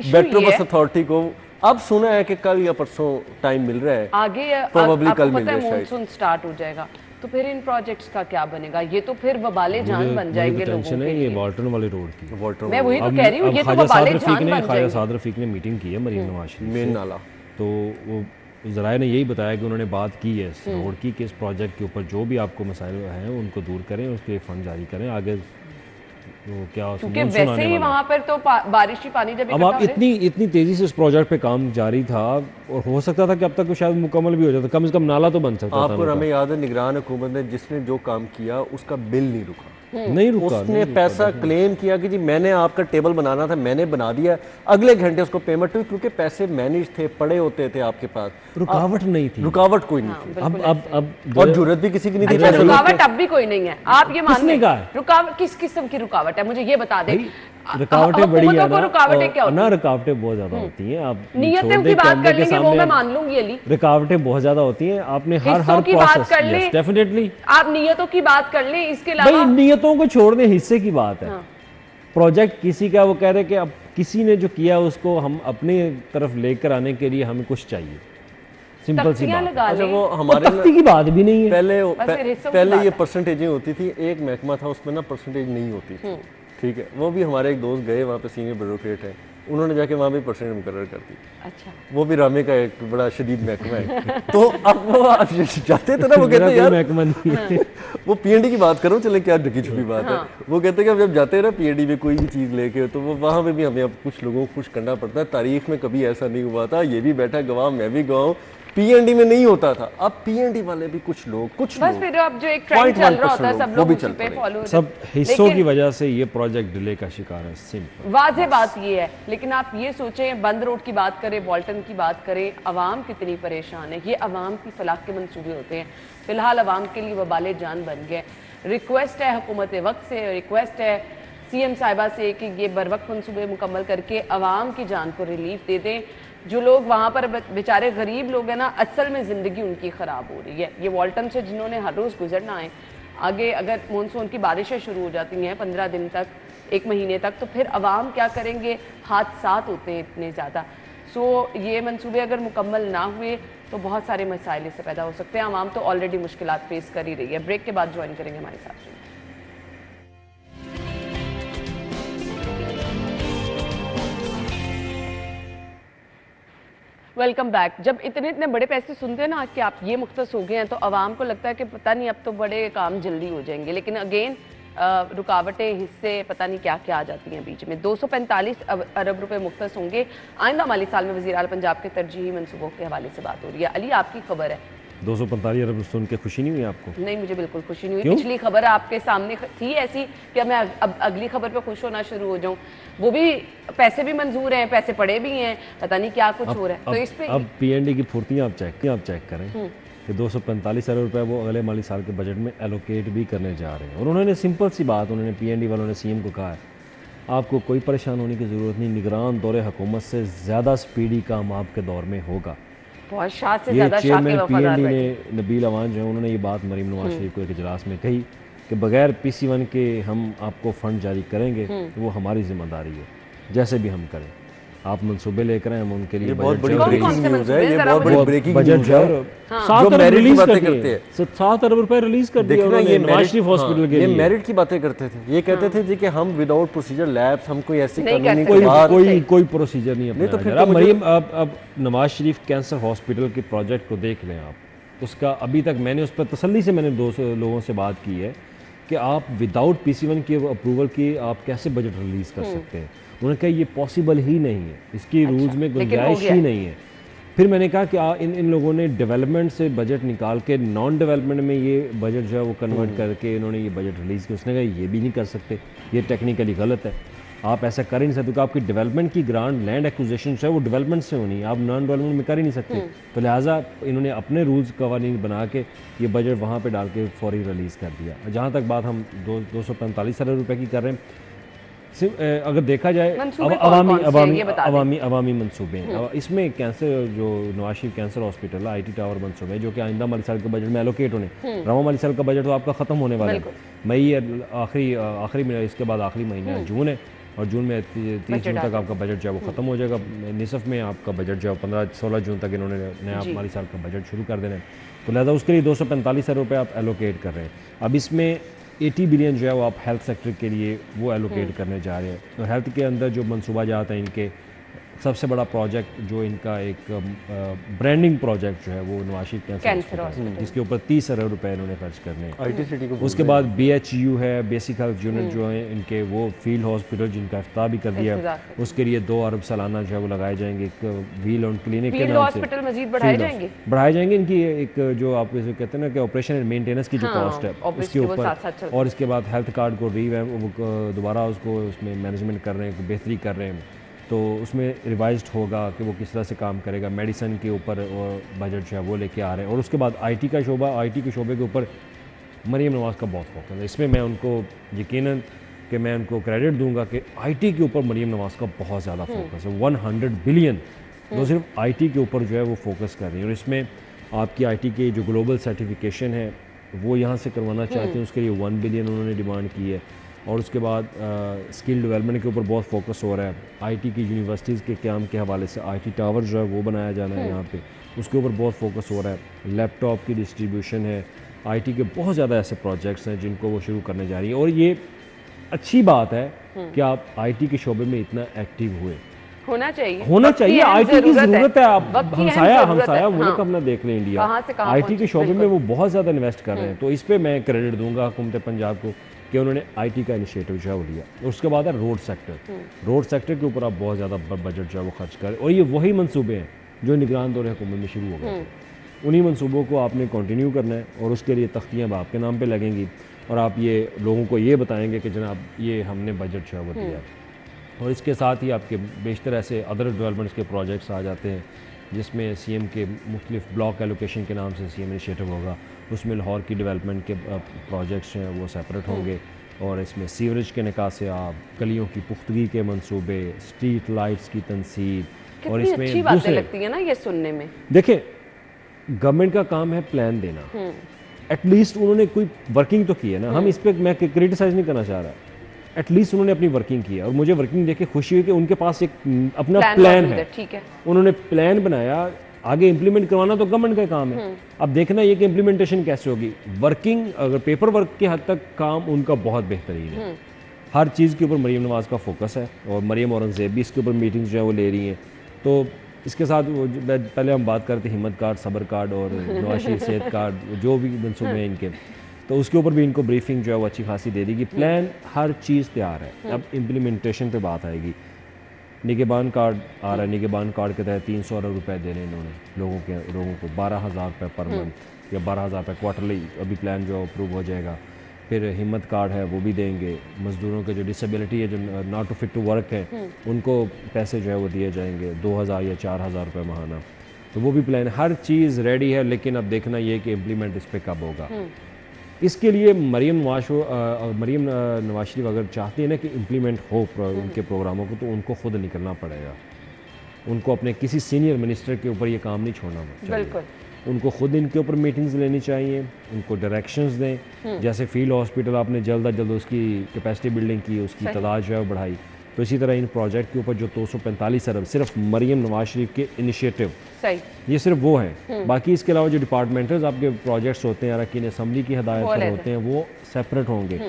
मेट्रो बस अथॉरिटी को, अब सुना है कि कल या परसों टाइम मिल रहा है, आगे प्रोबेबली कल मिल जाए, मानसून स्टार्ट हो जाएगा, तो फिर इन प्रोजेक्ट्स का क्या बनेगा? ये तो फिर वबाले जान बन जाएंगे लोगों के लिए। ये वाल्टन वाले रोड की, मैं वही तो कह रही हूँ, ये तो वबाले जान बन जाएंगे। ख्वाजा साद रफीक ने मीटिंग की है मरीम नवाज शरीफ मेन नाला, तो वो ज़राए ने यही बताया कि उन्होंने बात की है इस रोड की कि इस प्रोजेक्ट के ऊपर जो भी आपको मसाइल हैं उनको दूर करें, उसके लिए फंड जारी करें। आगे वो क्या, क्योंकि वैसे ही वहाँ पर तो बारिशी पानी जब अब आप इतनी तेज़ी से इस प्रोजेक्ट पे काम जारी था, और हो सकता था कि अब तक शायद मुकम्मल भी हो जाता, कम से कम नाला तो बन सकता था। आपको हमें याद है निगरान हुकूमत ने जिसने जो काम किया उसका बिल नहीं रुका, नहीं रुका, उसने पैसा क्लेम किया कि जी मैंने आपका टेबल बनाना था, मैंने बना दिया, अगले घंटे उसको पेमेंट हुई क्योंकि पैसे मैनेज थे, पड़े होते थे आपके पास, रुकावट नहीं थी, रुकावट कोई नहीं थी। अब और जरूरत भी किसी की नहीं थी। रुकावट अब भी कोई नहीं है, आप ये मान लें। रुकावट किस किस्म की रुकावट है, मुझे ये बता दें। रुकावटें बड़ी है ना, रुकावटें क्या होती है ना, रुकावटें बहुत ज्यादा होती हैं। आप नियतों की बात कर लेंगे वो मैं मान लूंगी अली, रुकावटें बहुत ज्यादा होती हैं। आपने हर की बात कर ले, डेफिनेटली आप नियतों की बात कर ले, इसके अलावा नियतों को छोड़ने हिस्से की बात है। प्रोजेक्ट किसी का, वो कह रहे कि अब किसी ने जो किया उसको हम अपने तरफ लेकर आने के लिए हमें कुछ चाहिए, सिंपल सी बात। अच्छा, वो हमारे तख्ती की बात भी नहीं है। पहले ये परसेंटेजें होती थी, एक महकमा था उसमें ना परसेंटेज नहीं होती थी, ठीक है, वो भी हमारे एक दोस्त गए वहाँ पे, सीनियर ब्यूरोक्रेट है, उन्होंने जाके वहाँ पे परसेंट मुकर्रर कर दी। अच्छा, वो भी रामे का एक बड़ा शदीद महकमा है। तो अब वो जाते थे ना, वो कहते यार महकमा नहीं है। वो पीएनडी की बात करो, चले क्या ढकी छुपी बात है। वो कहते हैं कि जब जाते हैं ना पीएनडी में कोई भी चीज़ लेके, तो वो वहाँ पे भी हमें अब कुछ लोगों को खुश करना पड़ता है। तारीख में कभी ऐसा नहीं हुआ था, ये भी बैठा गवाह, मैं भी गवाह हूँ, पीएनडी में नहीं होता था। अब पीएनडी वाले भी कुछ लोग बस फिर अब जो एक ट्रेंड चल रहा होता है सब लोग उसी पे फॉलो, सब हिस्सों की वजह से ये प्रोजेक्ट डिले का शिकार है। सिंपल वाज़ेह बात ये है। लेकिन आप ये सोचें, बंद रोड की बात करें, वॉल्टन की बात करें, अवाम कितनी परेशान है। ये अवाम की फलाह के मंसूबे होते हैं, फिलहाल अवाम के लिए वबाले जान बन गए। रिक्वेस्ट है हुकूमत वक्त से, रिक्वेस्ट है सीएम साहिबा से कि ये बर वक्त मंसूबे मुकम्मल करके अवाम की जान को रिलीफ दे दें। जो लोग वहाँ पर बेचारे गरीब लोग हैं ना, असल में ज़िंदगी उनकी ख़राब हो रही है। ये वॉल्टन से जिन्होंने हर रोज़ गुजरना है, आगे अगर मानसून की बारिशें शुरू हो जाती हैं 15 दिन तक, 1 महीने तक, तो फिर अवाम क्या करेंगे? हादसात होते हैं इतने ज़्यादा। सो ये मंसूबे अगर मुकम्मल ना हुए तो बहुत सारे मसाइल इससे पैदा हो सकते हैं। अवाम तो ऑलरेडी मुश्किलात फेस कर ही रही है। ब्रेक के बाद ज्वाइन करेंगे हमारे साथ। Welcome back. जब इतने इतने बड़े पैसे सुनते हैं ना कि आप ये मुख्तस हो गए हैं, तो आवाम को लगता है कि पता नहीं अब तो बड़े काम जल्दी हो जाएंगे। लेकिन अगेन रुकावटें, हिस्से, पता नहीं क्या क्या आ जाती हैं बीच में। 245 अरब रुपए मुख्तस होंगे आइंदा माली साल में। वज़ीर आला पंजाब के तरजीही मनसूबों के हवाले से बात हो रही है। अली, आपकी खबर है। 245 अरब सुन के खुशी नहीं हुई आपको? नहीं, मुझे बिल्कुल खुशी नहीं हुई। पिछली खबर आपके सामने थी ऐसी कि मैं अब अगली खबर पे खुश होना शुरू हो जाऊं। वो भी पैसे भी मंजूर हैं, पैसे पड़े भी हैं, पता नहीं क्या कुछ हो रहा है। तो इस पे अब पीएनडी की फुर्तियां आप चेक करें कि 245 अरब रुपए वो अगले माली साल के बजट में एलोकेट भी करने जा रहे हैं। और उन्होंने सिंपल सी बात, उन्होंने पीएनडी वालों ने सीएम को कहा है, आपको कोई परेशान होने की ज़रूरत नहीं, निगरान दौरे हुकूमत से ज़्यादा स्पीडी काम आपके दौर में होगा। बहुत शाह से ये ज़्यादा शाह के चेयरमैन वफादार पीएनडी ने नबील अवान जो है, उन्होंने ये बात मरीम नवाज शरीफ को एक इजलास में कही कि बगैर PC1 के हम आपको फंड जारी करेंगे, तो वो हमारी जिम्मेदारी है, जैसे भी हम करें। आप मंसूबे लेकर आए, हम उनके लिए बहुत बड़ी कौन ब्रेकिंग से न्यूज़ है, ये मंसूबे? बहुत बड़ी ब्रेकिंग बजट न्यूज़ जो है। हाँ। 7 जो अरब मेरिट की रिलीज बातें कर करते दिए, हैं। 7 अरब रुपए रिलीज कर दिए देखना, ये नवाज शरीफ हॉस्पिटल के ये लिए। मेरिट की बातें करते थे। ये कहते थे जी कि हम विदाउट प्रोसीजर लैब्स, हम कोई ऐसी नहीं कानूनी कर सकते। कोई प्रोसीजर नहीं नहीं तो अपनाया फिर जा रहा। तो मुझे- मरीम, अब नवाज शरीफ कैंसर हॉस्पिटल के प्रोजेक्ट को देख लें आप। उसका अभी तक मैंने उस पर तसल्ली से मैंने 200 लोगों से बात की है कि आप विदाउट PC1 की अप्रूवल की आप कैसे बजट रिलीज कर सकते हैं। उन्होंने कहा ये पॉसिबल ही नहीं है, इसकी रूल्स में गुंजाइश ही नहीं है। फिर मैंने कहा कि इन लोगों ने डेवलपमेंट से बजट निकाल के नॉन डेवलपमेंट में ये बजट जो है वो कन्वर्ट करके इन्होंने ये बजट रिलीज़ किया। उसने कहा ये भी नहीं कर सकते, ये टेक्निकली गलत है, आप ऐसा कर ही नहीं सकते, क्योंकि आपकी डेवलपमेंट की ग्रांट लैंड एक्विजिशन है वो डेवलपमेंट से होनी है, आप नॉन डेवलपमेंट में कर ही नहीं सकते। तो लिहाजा इन्होंने अपने रूल्स कवानीन बना के ये बजट वहाँ पे डाल के फौरी रिलीज़ कर दिया। जहाँ तक बात हम 245 अरब रुपए की कर रहे हैं, अगर देखा जाए अवामी मंसूबे हैं। इसमें कैंसर जो नवाज शरीफ कैंसर हॉस्पिटल है, IT टावर मंसूबे है, जो कि आइंदा माली साल के बजट में एलोकेट होने, रवा माली साल का बजट तो आपका ख़त्म होने वाला है मई आखिरी महीना, इसके बाद आखिरी महीना जून है, और जून में 30 जून तक आपका बजट जो है वो ख़त्म हो जाएगा। निसफ में आपका बजट जो है 15-16 जून तक इन्होंने नया माली साल का बजट शुरू कर देना है। तो लिहाजा उसके लिए 245 अरब रुपये आप एलोकेट कर रहे हैं। अब इसमें 80 बिलियन जो है वो आप हेल्थ सेक्टर के लिए वो एलोकेट करने जा रहे हैं। तो हेल्थ के अंदर जो मंसूबा जाता है, इनके सबसे बड़ा प्रोजेक्ट जो इनका एक ब्रांडिंग प्रोजेक्ट जो है वो नवाज शरीफ कैंसर हॉस्पिटल, जिसके ऊपर 30 अरब रुपए इन्होंने खर्च करने हैं। IT सिटी को उसके बाद BHU है, बेसिक हेल्थ यूनिट जो है इनके, वो फील्ड हॉस्पिटल जिनका इफ्ताह भी कर दिया है, उसके लिए 2 अरब सालाना जो है वो लगाए जाएंगे। एक व्हील ऑन क्लिनिक के नाम से हॉस्पिटल मजीद बढ़ाए जाएंगे। इनकी एक जो आप कहते हैं ना कि ऑपरेशन एंड मेंटेनेंस की जो कॉस्ट है उसके ऊपर, और इसके बाद हेल्थ कार्ड को दोबारा उसको उसमें मैनेजमेंट कर रहे हैं, बेहतरी कर रहे हैं, तो उसमें रिवाइज्ड होगा कि वो किस तरह से काम करेगा। मेडिसिन के ऊपर बजट जो है वो लेके आ रहे हैं। और उसके बाद IT का शोबा, IT के शोबे के ऊपर मरीम नवाज़ का बहुत फोकस है। इसमें मैं उनको यकीनन कि मैं उनको क्रेडिट दूंगा कि IT के ऊपर मरीम नवाज़ का बहुत ज़्यादा फोकस है। 100 बिलियन वो सिर्फ IT के ऊपर जो है वो फोकस कर रही है। और इसमें आपकी IT की जो ग्लोबल सर्टिफिकेशन है वो यहाँ से करवाना चाहते हैं, उसके लिए 1 बिलियन उन्होंने डिमांड की है। और उसके बाद स्किल डेवलपमेंट के ऊपर बहुत फोकस हो रहा है। IT की यूनिवर्सिटीज़ के काम के हवाले से IT टावर जो है वो बनाया जाना है यहाँ पे, उसके ऊपर बहुत फोकस हो रहा है। लैपटॉप की डिस्ट्रीब्यूशन है, IT के बहुत ज़्यादा ऐसे प्रोजेक्ट्स हैं जिनको वो शुरू करने जा रही है। और ये अच्छी बात है कि आप आईटी के शोबे में इतना एक्टिव हुए। होना चाहिए आईटी की जरूरत है। आप हमसाया मुल्क हाँ। अपना देख लें इंडिया, आईटी के शोबे में वो बहुत ज़्यादा इन्वेस्ट कर रहे हैं। तो इस पे मैं क्रेडिट दूंगा हुकूमत पंजाब को कि उन्होंने आईटी का इनिशिएटिव जो है वो लिया। उसके बाद है रोड सेक्टर के ऊपर आप बहुत ज़्यादा बजट जो है वो खर्च करें, और ये वही मंसूबे हैं जो निगरान दौरे हुकूमत में शुरू हो गए। उन्हीं मंसूबों को आपने कंटिन्यू करना है, और उसके लिए तख्तियाँ आपके नाम पे लगेंगी, और आप ये लोगों को ये बताएंगे कि जनाब ये हमने बजट जो है वो दिया। और इसके साथ ही आपके बेशतर ऐसे अदर डेवलपमेंट्स के प्रोजेक्ट्स आ जाते हैं, जिसमें सीएम के मुख्तलिफ ब्लॉक एलोकेशन के नाम से सीएम इनिशिएटिव होगा। उसमें लाहौर की डेवलपमेंट के प्रोजेक्ट्स हैं वो सेपरेट होंगे, और इसमें सीवरेज के निकासियाब, गलियों की पुख्तगी के मंसूबे, स्ट्रीट लाइट्स की तनसीब, और इसमें अच्छी बातें लगती है ना ये सुनने में। देखें, गवर्नमेंट का काम है प्लान देना, एटलीस्ट उन्होंने कोई वर्किंग तो की है ना। हम इस पर मैं क्रिटिसाइज नहीं करना चाह रहा, एटलीस्ट उन्होंने अपनी वर्किंग की है, और मुझे वर्किंग देख के खुशी हुई कि उनके पास एक अपना प्लान है। ठीक है, उन्होंने प्लान बनाया, आगे इम्प्लीमेंट करवाना तो गवर्नमेंट का काम है। अब देखना ये कि इम्प्लीमेंटेशन कैसे होगी। वर्किंग अगर पेपर वर्क के हद तक काम उनका बहुत बेहतरीन है। हर चीज़ के ऊपर मरीम नवाज़ का फोकस है, और मरीम औरंगज़ेब भी इसके ऊपर मीटिंग्स जो है वो ले रही हैं। तो इसके साथ पहले हम बात करते हैं हिम्मत कार्ड, सबर कार्ड और नवाज शरीफ सेहत कार्ड, जो भी मंसूबे हैं इनके, तो उसके ऊपर भी इनको ब्रीफिंग जो है वो अच्छी खासी दे देगी। प्लान हर चीज़ तैयार है, अब इम्प्लीमेंटेशन पे बात आएगी। निगहबान कार्ड आ रहा है, निगहबान कार्ड के तहत 300 अरब रुपये देने इन्होंने लोगों को 12,000 रुपये पर मंथ या 12,000 रुपये क्वार्टरली, अभी प्लान जो अप्रूव हो जाएगा। फिर हिम्मत कार्ड है वो भी देंगे। मज़दूरों के जो डिसेबिलिटी है, जो not to fit to work है, उनको पैसे जो है वो दिए जाएंगे 2,000 या 4,000 रुपये माहाना। तो वो भी प्लान, हर चीज़ रेडी है, लेकिन अब देखना ये कि इम्प्लीमेंट इस पर कब होगा। इसके लिए मरीम नवाज शरीफ अगर चाहती है ना कि इम्प्लीमेंट हो उनके प्रोग्रामों को, तो उनको खुद निकलना पड़ेगा। उनको अपने किसी सीनियर मिनिस्टर के ऊपर ये काम नहीं छोड़ना चाहिए। उनको खुद इनके ऊपर मीटिंग्स लेनी चाहिए, उनको डायरेक्शंस दें। जैसे फील्ड हॉस्पिटल आपने जल्द अज जल्द उसकी कैपेसिटी बिल्डिंग की, उसकी तादाद जो है बढ़ाई, तो इसी तरह इन प्रोजेक्ट के ऊपर जो 245 अरब सिर्फ मरीम नवाज शरीफ के इनिशिएटिव, ये सिर्फ वो हैं। बाकी इसके अलावा जो डिपार्टमेंटल्स आपके प्रोजेक्ट्स होते हैं, अरकान असम्बली की हदायत पर होते हैं, वो सेपरेट होंगे।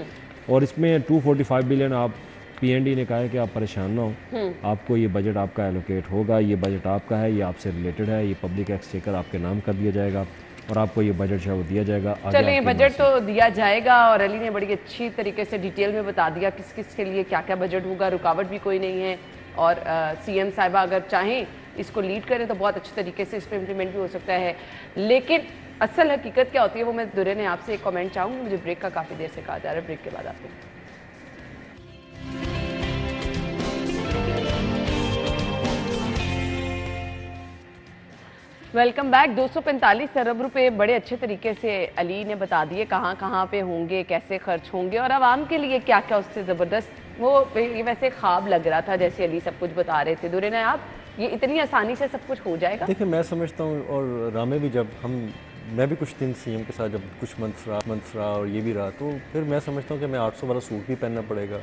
और इसमें 245 बिलियन आप PND ने कहा है कि आप परेशान ना हो, आपको ये बजट आपका एलोकेट होगा, ये बजट आपका है, ये आपसे रिलेटेड है, ये पब्लिक एक्सचेकर आपके नाम कर दिया जाएगा, और आपको ये बजट जो है वो दिया जाएगा। चलिए, बजट तो दिया जाएगा, और अली ने बड़ी अच्छी तरीके से डिटेल में बता दिया किस किस के लिए क्या क्या बजट होगा, रुकावट भी कोई नहीं है। और CM साहिबा अगर चाहें इसको लीड करें तो बहुत अच्छे तरीके से इस पर इम्प्लीमेंट भी हो सकता है। लेकिन असल हकीकत क्या होती है वो मैं दुरे ने आपसे एक कमेंट चाहूँगी। मुझे ब्रेक का काफ़ी देर से कहा जा रहा है, ब्रेक के बाद आपको वेलकम बैक। 245 अरब रुपए बड़े अच्छे तरीके से अली ने बता दिए कहाँ कहाँ पे होंगे, कैसे खर्च होंगे, और आवाम के लिए क्या क्या उससे ज़बरदस्त। वो ये वैसे ख्वाब लग रहा था जैसे अली सब कुछ बता रहे थे। दुरे ने आप ये इतनी आसानी से सब कुछ हो जाएगा? देखिए, मैं समझता हूँ, और रामे भी, जब मैं भी कुछ दिन CM के साथ जब कुछ मंथ्स रहा और ये भी रहा, तो फिर मैं समझता हूँ कि मैं 800 वाला सूट भी पहनना पड़ेगा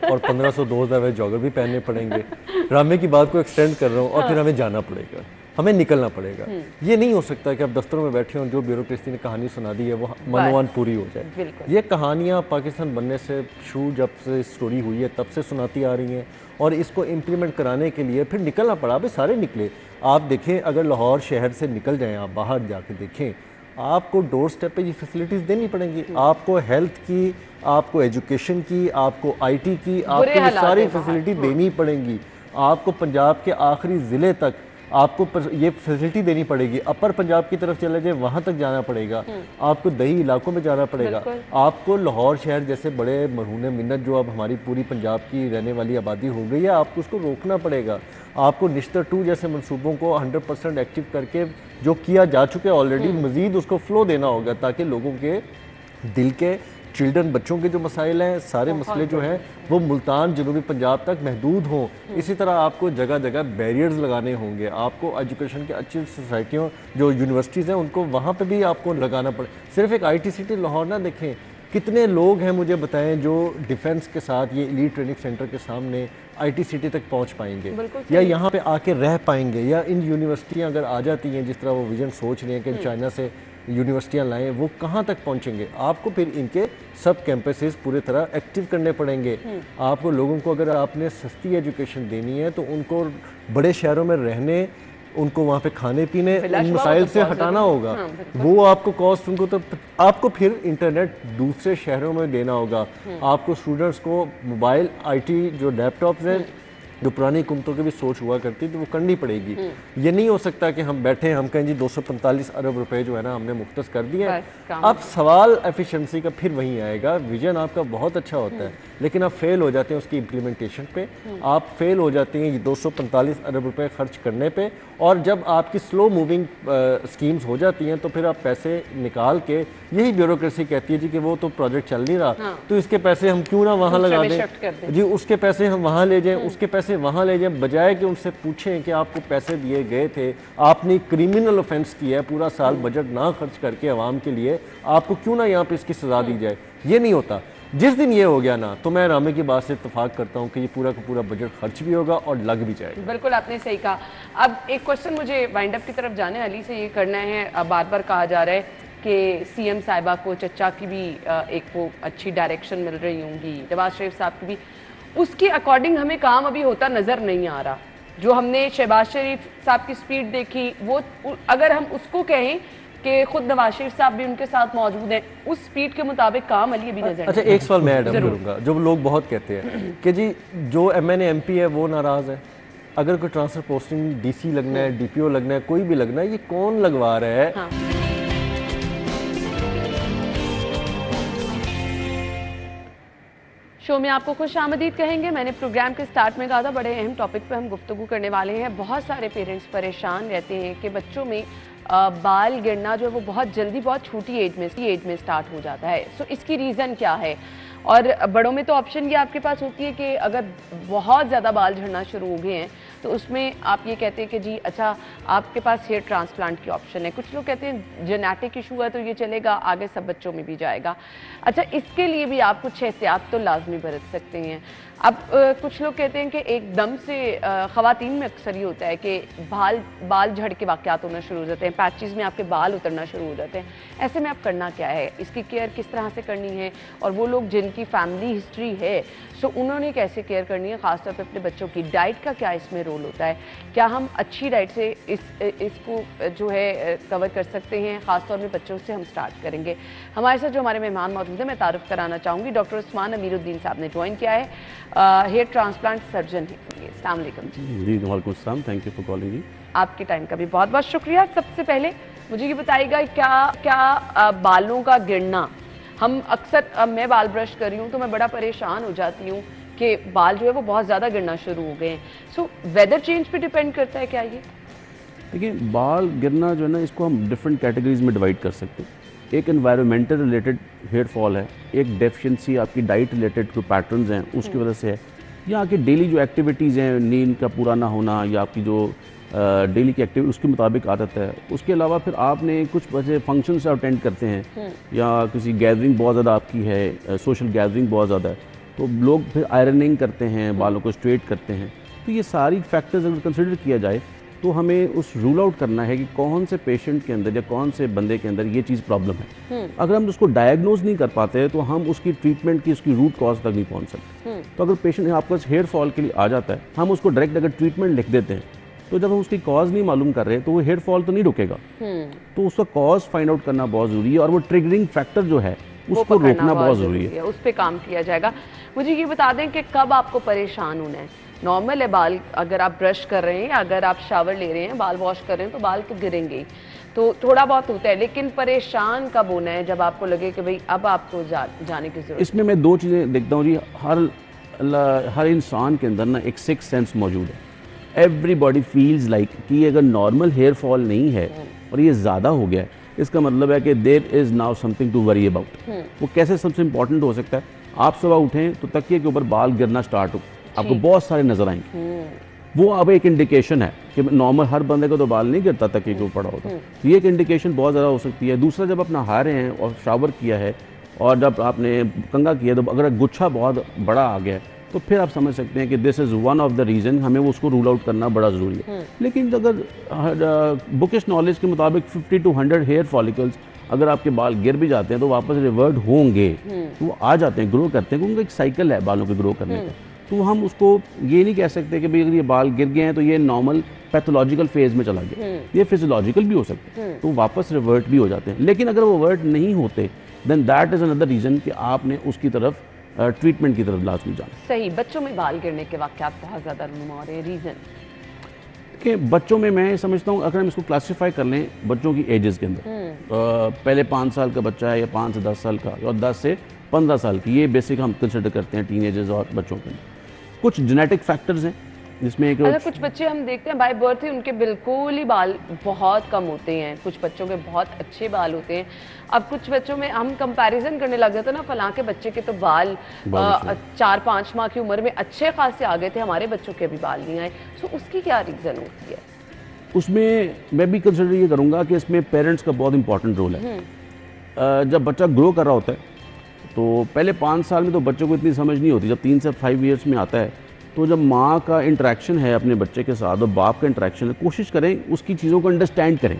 और 1500-2000 वाले जॉगर भी पहनने पड़ेंगे। रामे की बात को एक्सटेंड कर रहा हूँ, और फिर हमें जाना पड़ेगा, हमें निकलना पड़ेगा। ये नहीं हो सकता कि आप दफ्तरों में बैठे हों, जो ब्यूरोक्रेसी ने कहानी सुना दी है वो मनोवान पूरी हो जाए। ये कहानियाँ पाकिस्तान बनने से शुरू, जब से स्टोरी हुई है तब से सुनाती आ रही हैं, और इसको इम्प्लीमेंट कराने के लिए फिर निकलना पड़ा। अभी सारे निकले। आप देखें, अगर लाहौर शहर से निकल जाएं, आप बाहर जाके देखें, आपको डोर स्टेप पे ये फैसिलिटीज़ देनी पड़ेंगी। आपको हेल्थ की, आपको एजुकेशन की, आपको IT की, आपको ये सारी फैसिलिटी देनी पड़ेंगी। आपको पंजाब के आखिरी ज़िले तक आपको ये फैसिलिटी देनी पड़ेगी। अपर पंजाब की तरफ चले जाए, वहाँ तक जाना पड़ेगा। आपको दही इलाकों में जाना पड़ेगा। आपको लाहौर शहर जैसे बड़े मरहून मिन्नत, जो अब हमारी पूरी पंजाब की रहने वाली आबादी हो गई है, आपको उसको रोकना पड़ेगा। आपको निश्तर 2 जैसे मंसूबों को 100% एक्टिव करके, जो किया जा चुका है ऑलरेडी, मज़ीद उसको फ्लो देना होगा, ताकि लोगों के दिल के, चिल्ड्रन, बच्चों के जो मसाइल हैं, सारे मसले जो हैं वो मुल्तान, जनूबी पंजाब तक महदूद हों। इसी तरह आपको जगह जगह बैरियर्स लगाने होंगे। आपको एजुकेशन के अच्छी सोसाइटियों, जो यूनिवर्सिटीज़ हैं, उनको वहाँ पे भी आपको लगाना पड़े। सिर्फ एक IT सिटी लाहौर ना देखें, कितने लोग हैं मुझे बताएं जो डिफेंस के साथ ये एलीट ट्रेनिंग सेंटर के सामने IT सिटी तक पहुँच पाएंगे, या यहाँ पे आके रह पाएंगे, या इन यूनिवर्सिटियाँ अगर आ जाती हैं जिस तरह वो विजन सोच रहे हैं कि चाइना से यूनिवर्सिटियाँ लाएँ, वो कहाँ तक पहुँचेंगे? आपको फिर इनके सब कैंपसेस पूरी तरह एक्टिव करने पड़ेंगे। आपको लोगों को अगर आपने सस्ती एजुकेशन देनी है तो उनको बड़े शहरों में रहने, उनको वहाँ पे खाने पीने उन मसाइल से हटाना होगा। वो आपको कॉस्ट उनको तो आपको फिर इंटरनेट दूसरे शहरों में देना होगा। आपको स्टूडेंट्स को मोबाइल IT जो लैपटॉप्स हैं जो पुरानी हुकूमतों की भी सोच हुआ करती तो वो करनी पड़ेगी। ये नहीं हो सकता कि हम बैठे हम कहें जी 245 अरब रुपए जो है ना हमने मुख्तस कर दिए। अब सवाल एफिशिएंसी का फिर वहीं आएगा। विजन आपका बहुत अच्छा होता है लेकिन आप फेल हो जाते हैं उसकी इम्प्लीमेंटेशन पे, आप फेल हो जाते हैं ये 245 अरब रुपए खर्च करने पे। और जब आपकी स्लो मूविंग स्कीम्स हो जाती हैं तो फिर आप पैसे निकाल के, यही ब्यूरोक्रेसी कहती है जी कि वो तो प्रोजेक्ट चल नहीं रहा तो इसके पैसे हम क्यों ना वहाँ लगा दें जी, उसके पैसे हम वहाँ ले जाएं, उसके पैसे वहाँ ले जाएं, बजाय कि उनसे पूछें कि आपको पैसे दिए गए थे, आपने क्रिमिनल ऑफेंस किया है, पूरा साल बजट ना खर्च करके आवाम के लिए, आपको क्यों ना यहाँ पे इसकी सजा दी जाए। ये नहीं होता। जिस दिन ये हो गया ना तो मैं रामे की बात से इत्तेफाक करता हूँ कि ये पूरा का पूरा बजट खर्च भी होगा और लग भी जाएगा। बिल्कुल आपने सही कहा। अब एक क्वेश्चन मुझे वाइंड अप की तरफ जाने वाली से ये करना है। अब बार बार कहा जा रहा है कि CM साहिबा को चचा की भी एक वो अच्छी डायरेक्शन मिल रही होंगी, नवाज शरीफ साहब की भी, उसके अकॉर्डिंग हमें काम अभी होता नज़र नहीं आ रहा। जो हमने शहबाज शरीफ साहब की स्पीड देखी, वो अगर हम उसको कहें कि खुद नवाज शरीफ साहब भी उनके साथ मौजूद हैं, उस स्पीड के मुताबिक काम अली अभी नजर। अच्छा, एक सवाल मैं ऐड करूंगा। जो लोग बहुत कहते हैं कि जी जो MNA MP है वो नाराज है, अगर कोई ट्रांसफर पोस्टिंग DC लगना है, DPO लगना है, कोई भी लगना है, ये कौन लगवा रहा है? हाँ। शो में आपको खुश आमदीद कहेंगे। मैंने प्रोग्राम के स्टार्ट में कहा था बड़े अहम टॉपिक पे हम गुफ्तगू करने वाले हैं। बहुत सारे पेरेंट्स परेशान रहते हैं कि बच्चों में बाल गिरना जो है वो बहुत जल्दी, बहुत छोटी एज में स्टार्ट हो जाता है। सो इसकी रीज़न क्या है? और बड़ों में तो ऑप्शन ये आपके पास होती है कि अगर बहुत ज़्यादा बाल झड़ना शुरू हो गए हैं तो उसमें आप ये कहते हैं कि जी अच्छा आपके पास हेयर ट्रांसप्लांट की ऑप्शन है। कुछ लोग कहते हैं जेनेटिक इशू है तो ये चलेगा, आगे सब बच्चों में भी जाएगा। अच्छा, इसके लिए भी आप कुछ एहतियात तो लाजमी बरत सकते हैं। अब कुछ लोग कहते हैं कि एकदम से ख़वातीन में अक्सर ये होता है कि बाल झड़ के वाक़यात होना शुरू हो जाते हैं, पैचेस में आपके बाल उतरना शुरू हो जाते हैं। ऐसे में आप करना क्या है, इसकी केयर किस तरह से करनी है, और वो लोग जिनकी फैमिली हिस्ट्री है सो उन्होंने कैसे केयर करनी है, ख़ासतौर पे अपने बच्चों की डाइट का क्या इसमें रोल होता है? क्या हम अच्छी डाइट से इसको जो है कवर कर सकते हैं? ख़ासतौर में बच्चों से हम स्टार्ट करेंगे। हमारे साथ जो हमारे मेहमान मौजूद हैं, मैं तारुफ कराना चाहूँगी। डॉक्टर उस्मान अमीरुद्दीन साहब ने ज्वाइन किया है, हेयर ट्रांसप्लांट सर्जन है। अस्सलाम वालेकुम जी। वालेकुम अस्सलाम, thank you for calling me. आपके टाइम का भी बहुत बहुत शुक्रिया। सबसे पहले मुझे ये बताइएगा क्या बालों का गिरना, हम अक्सर मैं बाल ब्रश कर रही हूँ तो मैं बड़ा परेशान हो जाती हूँ कि बाल जो है वो बहुत ज़्यादा गिरना शुरू हो गए हैं। सो वेदर चेंज पे डिपेंड करता है क्या ये? देखिए, बाल गिरना जो है ना, इसको हम डिफरेंट कैटेगरीज में डिवाइड कर सकते हैं। एक एनवायरमेंटल रिलेटेड हेयर फॉल है, एक डेफिशिएंसी आपकी डाइट रिलेटेड जो पैटर्न्स हैं उसकी वजह से है, या आपकी डेली जो एक्टिविटीज़ हैं, नींद का पूरा ना होना, या आपकी जो डेली की एक्टिविटी उसके मुताबिक आदत है। उसके अलावा फिर आपने कुछ वैसे फंक्शन से अटेंड करते हैं या किसी गैदरिंग बहुत ज़्यादा आपकी है, सोशल गैदरिंग बहुत ज़्यादा है, तो लोग फिर आयरनिंग करते हैं, बालों को स्ट्रेट करते हैं। तो ये सारी फैक्टर्स अगर कंसिडर किया जाए तो हमें उस रूल आउट करना है कि कौन से पेशेंट के अंदर या कौन से बंदे के अंदर ये चीज़ प्रॉब्लम है। अगर हम उसको डायग्नोज नहीं कर पाते तो हम उसकी ट्रीटमेंट की, उसकी रूट कॉज तक नहीं पहुंच सकते। तो अगर पेशेंट आपको हेयर फॉल के लिए आ जाता है, हम उसको डायरेक्ट अगर ट्रीटमेंट लिख देते हैं, तो जब हम उसकी कॉज नहीं मालूम कर रहे तो वो हेयर फॉल तो नहीं रुकेगा। तो उसका कॉज फाइंड आउट करना बहुत ज़रूरी है, और वो ट्रिगरिंग फैक्टर जो है उसको रोकना बहुत ज़रूरी है। उस पर काम किया जाएगा। मुझे ये बता दें कि कब आपको परेशान होना है? नॉर्मल है बाल, अगर आप ब्रश कर रहे हैं, अगर आप शावर ले रहे हैं, बाल वॉश कर रहे हैं तो बाल तो गिरेंगे, तो थोड़ा बहुत होता है। लेकिन परेशान कब होना है? जब आपको लगे कि भाई अब आपको जाने की जरूरत। इसमें मैं दो चीज़ें देखता हूँ जी। हर इंसान के अंदर ना एक सिक्स सेंस मौजूद है। एवरीबॉडी फील्स लाइक कि अगर नॉर्मल हेयर फॉल नहीं है और ये ज़्यादा हो गया है, इसका मतलब है कि there is now something to worry about. वो कैसे सबसे इंपॉर्टेंट हो सकता है? आप सुबह उठें तो तकिए के ऊपर बाल गिरना स्टार्ट हो, आपको बहुत सारे नजर आएंगे। वो अब एक इंडिकेशन है कि नॉर्मल हर बंदे को तो बाल नहीं गिरता तकिए के ऊपर पड़ा होता, तो ये एक इंडिकेशन बहुत ज़्यादा हो सकती है। दूसरा, जब आप नहा रहे हैं और शावर किया है और जब आपने कंघा किया, तो अगर गुच्छा बहुत बड़ा आ गया है तो फिर आप समझ सकते हैं कि this is one of the reason, हमें उसको रूल आउट करना बड़ा ज़रूरी है। लेकिन अगर बुकिश नॉलेज के मुताबिक 50 to 100 हेयर फॉलिकल्स अगर आपके बाल गिर भी जाते हैं तो वापस रिवर्ट होंगे, तो वो आ जाते हैं, ग्रो करते हैं, क्योंकि एक साइकिल है बालों के ग्रो करने का। तो हम उसको ये नहीं कह सकते कि भाई अगर ये बाल गिर गए हैं तो ये नॉर्मल पैथोलॉजिकल फेज में चला गया, ये फिजियोलॉजिकल भी हो सकता है, तो वापस रिवर्ट भी हो जाते हैं। लेकिन अगर वो रिवर्ट नहीं होते then that is another reason कि आपने उसकी तरफ ट्रीटमेंट की तरफ लाजमी जाना। सही, बच्चों में बाल गिरने के वाक़यात बहुत ज़्यादा रूनुमा हो रहे हैं, रीज़न कि बच्चों में मैं समझता हूँ अगर हम इसको क्लासीफाई कर लें बच्चों की एजेस के अंदर, पहले 5 साल का बच्चा है या 5 से 10 साल का और 10 से 15 साल की, ये बेसिक हम कंसिडर करते हैं टीनेजर्स और बच्चों के अंदर। कुछ जेनेटिक फैक्टर्स हैं जिसमें एक कुछ बच्चे हम देखते हैं बाय बर्थ ही उनके बिल्कुल ही बाल बहुत कम होते हैं, कुछ बच्चों के बहुत अच्छे बाल होते हैं। अब कुछ बच्चों में हम कंपैरिजन करने लग जाते हैं ना, फलां के बच्चे के तो बाल 4-5 माह की उम्र में अच्छे खासे आ गए थे, हमारे बच्चों के अभी बाल नहीं आए। सो उसकी क्या रीज़न होती है? उसमें मैं भी कंसिडर ये करूँगा कि इसमें पेरेंट्स का बहुत इंपॉर्टेंट रोल है। जब बच्चा ग्रो कर रहा होता है तो पहले 5 साल में तो बच्चों को इतनी समझ नहीं होती, जब 3 से 5 ईयर्स में आता है तो जब माँ का इंटरेक्शन है अपने बच्चे के साथ और बाप का इंटरेक्शन है, कोशिश करें उसकी चीज़ों को अंडरस्टैंड करें।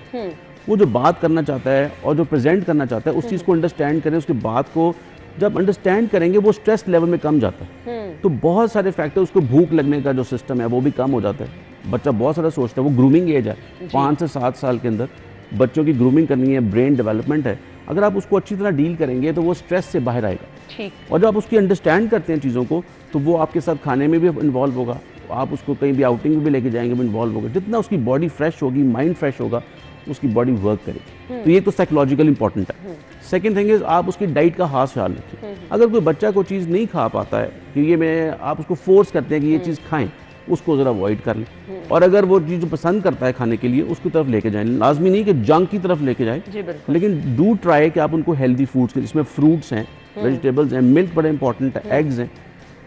वो जो बात करना चाहता है और जो प्रेजेंट करना चाहता है उस चीज़ को अंडरस्टैंड करें। उसकी बात को जब अंडरस्टैंड करेंगे वो स्ट्रेस लेवल में कम जाता है। तो बहुत सारे फैक्टर, उसको भूख लगने का जो सिस्टम है वो भी कम हो जाता है। बच्चा बहुत सारा सोचता है, वो ग्रूमिंग एज है, 5 से 7 साल के अंदर बच्चों की ग्रूमिंग करनी है, ब्रेन डेवलपमेंट है। अगर आप उसको अच्छी तरह डील करेंगे तो वो स्ट्रेस से बाहर आएगा। और जब आप उसकी अंडरस्टैंड करते हैं चीज़ों को तो वो आपके साथ खाने में भी इन्वॉल्व होगा, आप उसको कहीं भी आउटिंग में भी लेके जाएंगे वो इन्वॉल्व होगा। जितना उसकी बॉडी फ्रेश होगी, माइंड फ्रेश होगा, उसकी बॉडी वर्क करेगी। तो ये तो साइकोलॉजिकल इंपॉर्टेंट है। सेकेंड थिंग इज आप उसकी डाइट का खास ख्याल रखिए। अगर कोई बच्चा कोई चीज़ नहीं खा पाता है कि ये आप उसको फोर्स करते हैं कि ये चीज़ खाएं, उसको ज़रा अवॉइड कर लें। और अगर वो चीज़ पसंद करता है खाने के लिए उसकी तरफ लेके जाएं। लाजमी नहीं कि जंक की तरफ लेके जाएं, लेकिन डू ट्राई कि आप उनको हेल्दी फूड्स, जिसमें फ्रूट्स हैं, वेजिटेबल्स हैं, मिल्क बड़ा इंपॉर्टेंट है, एग्स हैं,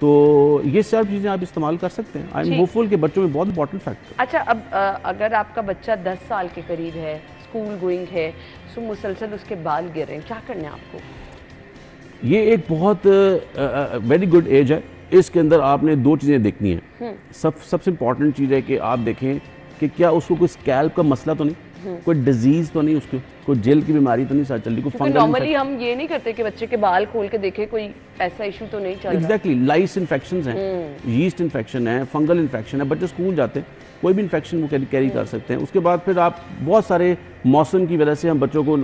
तो ये सब चीज़ें आप इस्तेमाल कर सकते हैं। आई एम होपफुल कि बच्चों में बहुत इंपॉर्टेंट फैक्टर। अच्छा, अब अगर आपका बच्चा 10 साल के करीब है, स्कूल गोइंग है, तो मुसलसल उसके बाल गिर रहे हैं, क्या करना है आपको? ये एक बहुत वेरी गुड एज है। इसके अंदर आपने 2 चीज़ें देखनी है। सबसे इम्पॉर्टेंट चीज़ है कि आप देखें कि क्या उसको कोई स्कैल्प का मसला तो नहीं, कोई डिजीज़ तो नहीं, उसको कोई जेल की बीमारी तो नहीं साथ चल रही, कोई फंगल। नॉर्मली हम ये नहीं करते कि बच्चे के बाल खोल के देखें कोई ऐसा इशू तो नहीं चल रहा। एग्जैक्टली, लाइस इन्फेक्शन हैं, यीस्ट इन्फेक्शन है, फंगल इन्फेक्शन है। बच्चे स्कूल जाते हैं, कोई भी इन्फेक्शन वो कैरी कर सकते हैं। उसके बाद फिर आप बहुत सारे मौसम की वजह से हम बच्चों को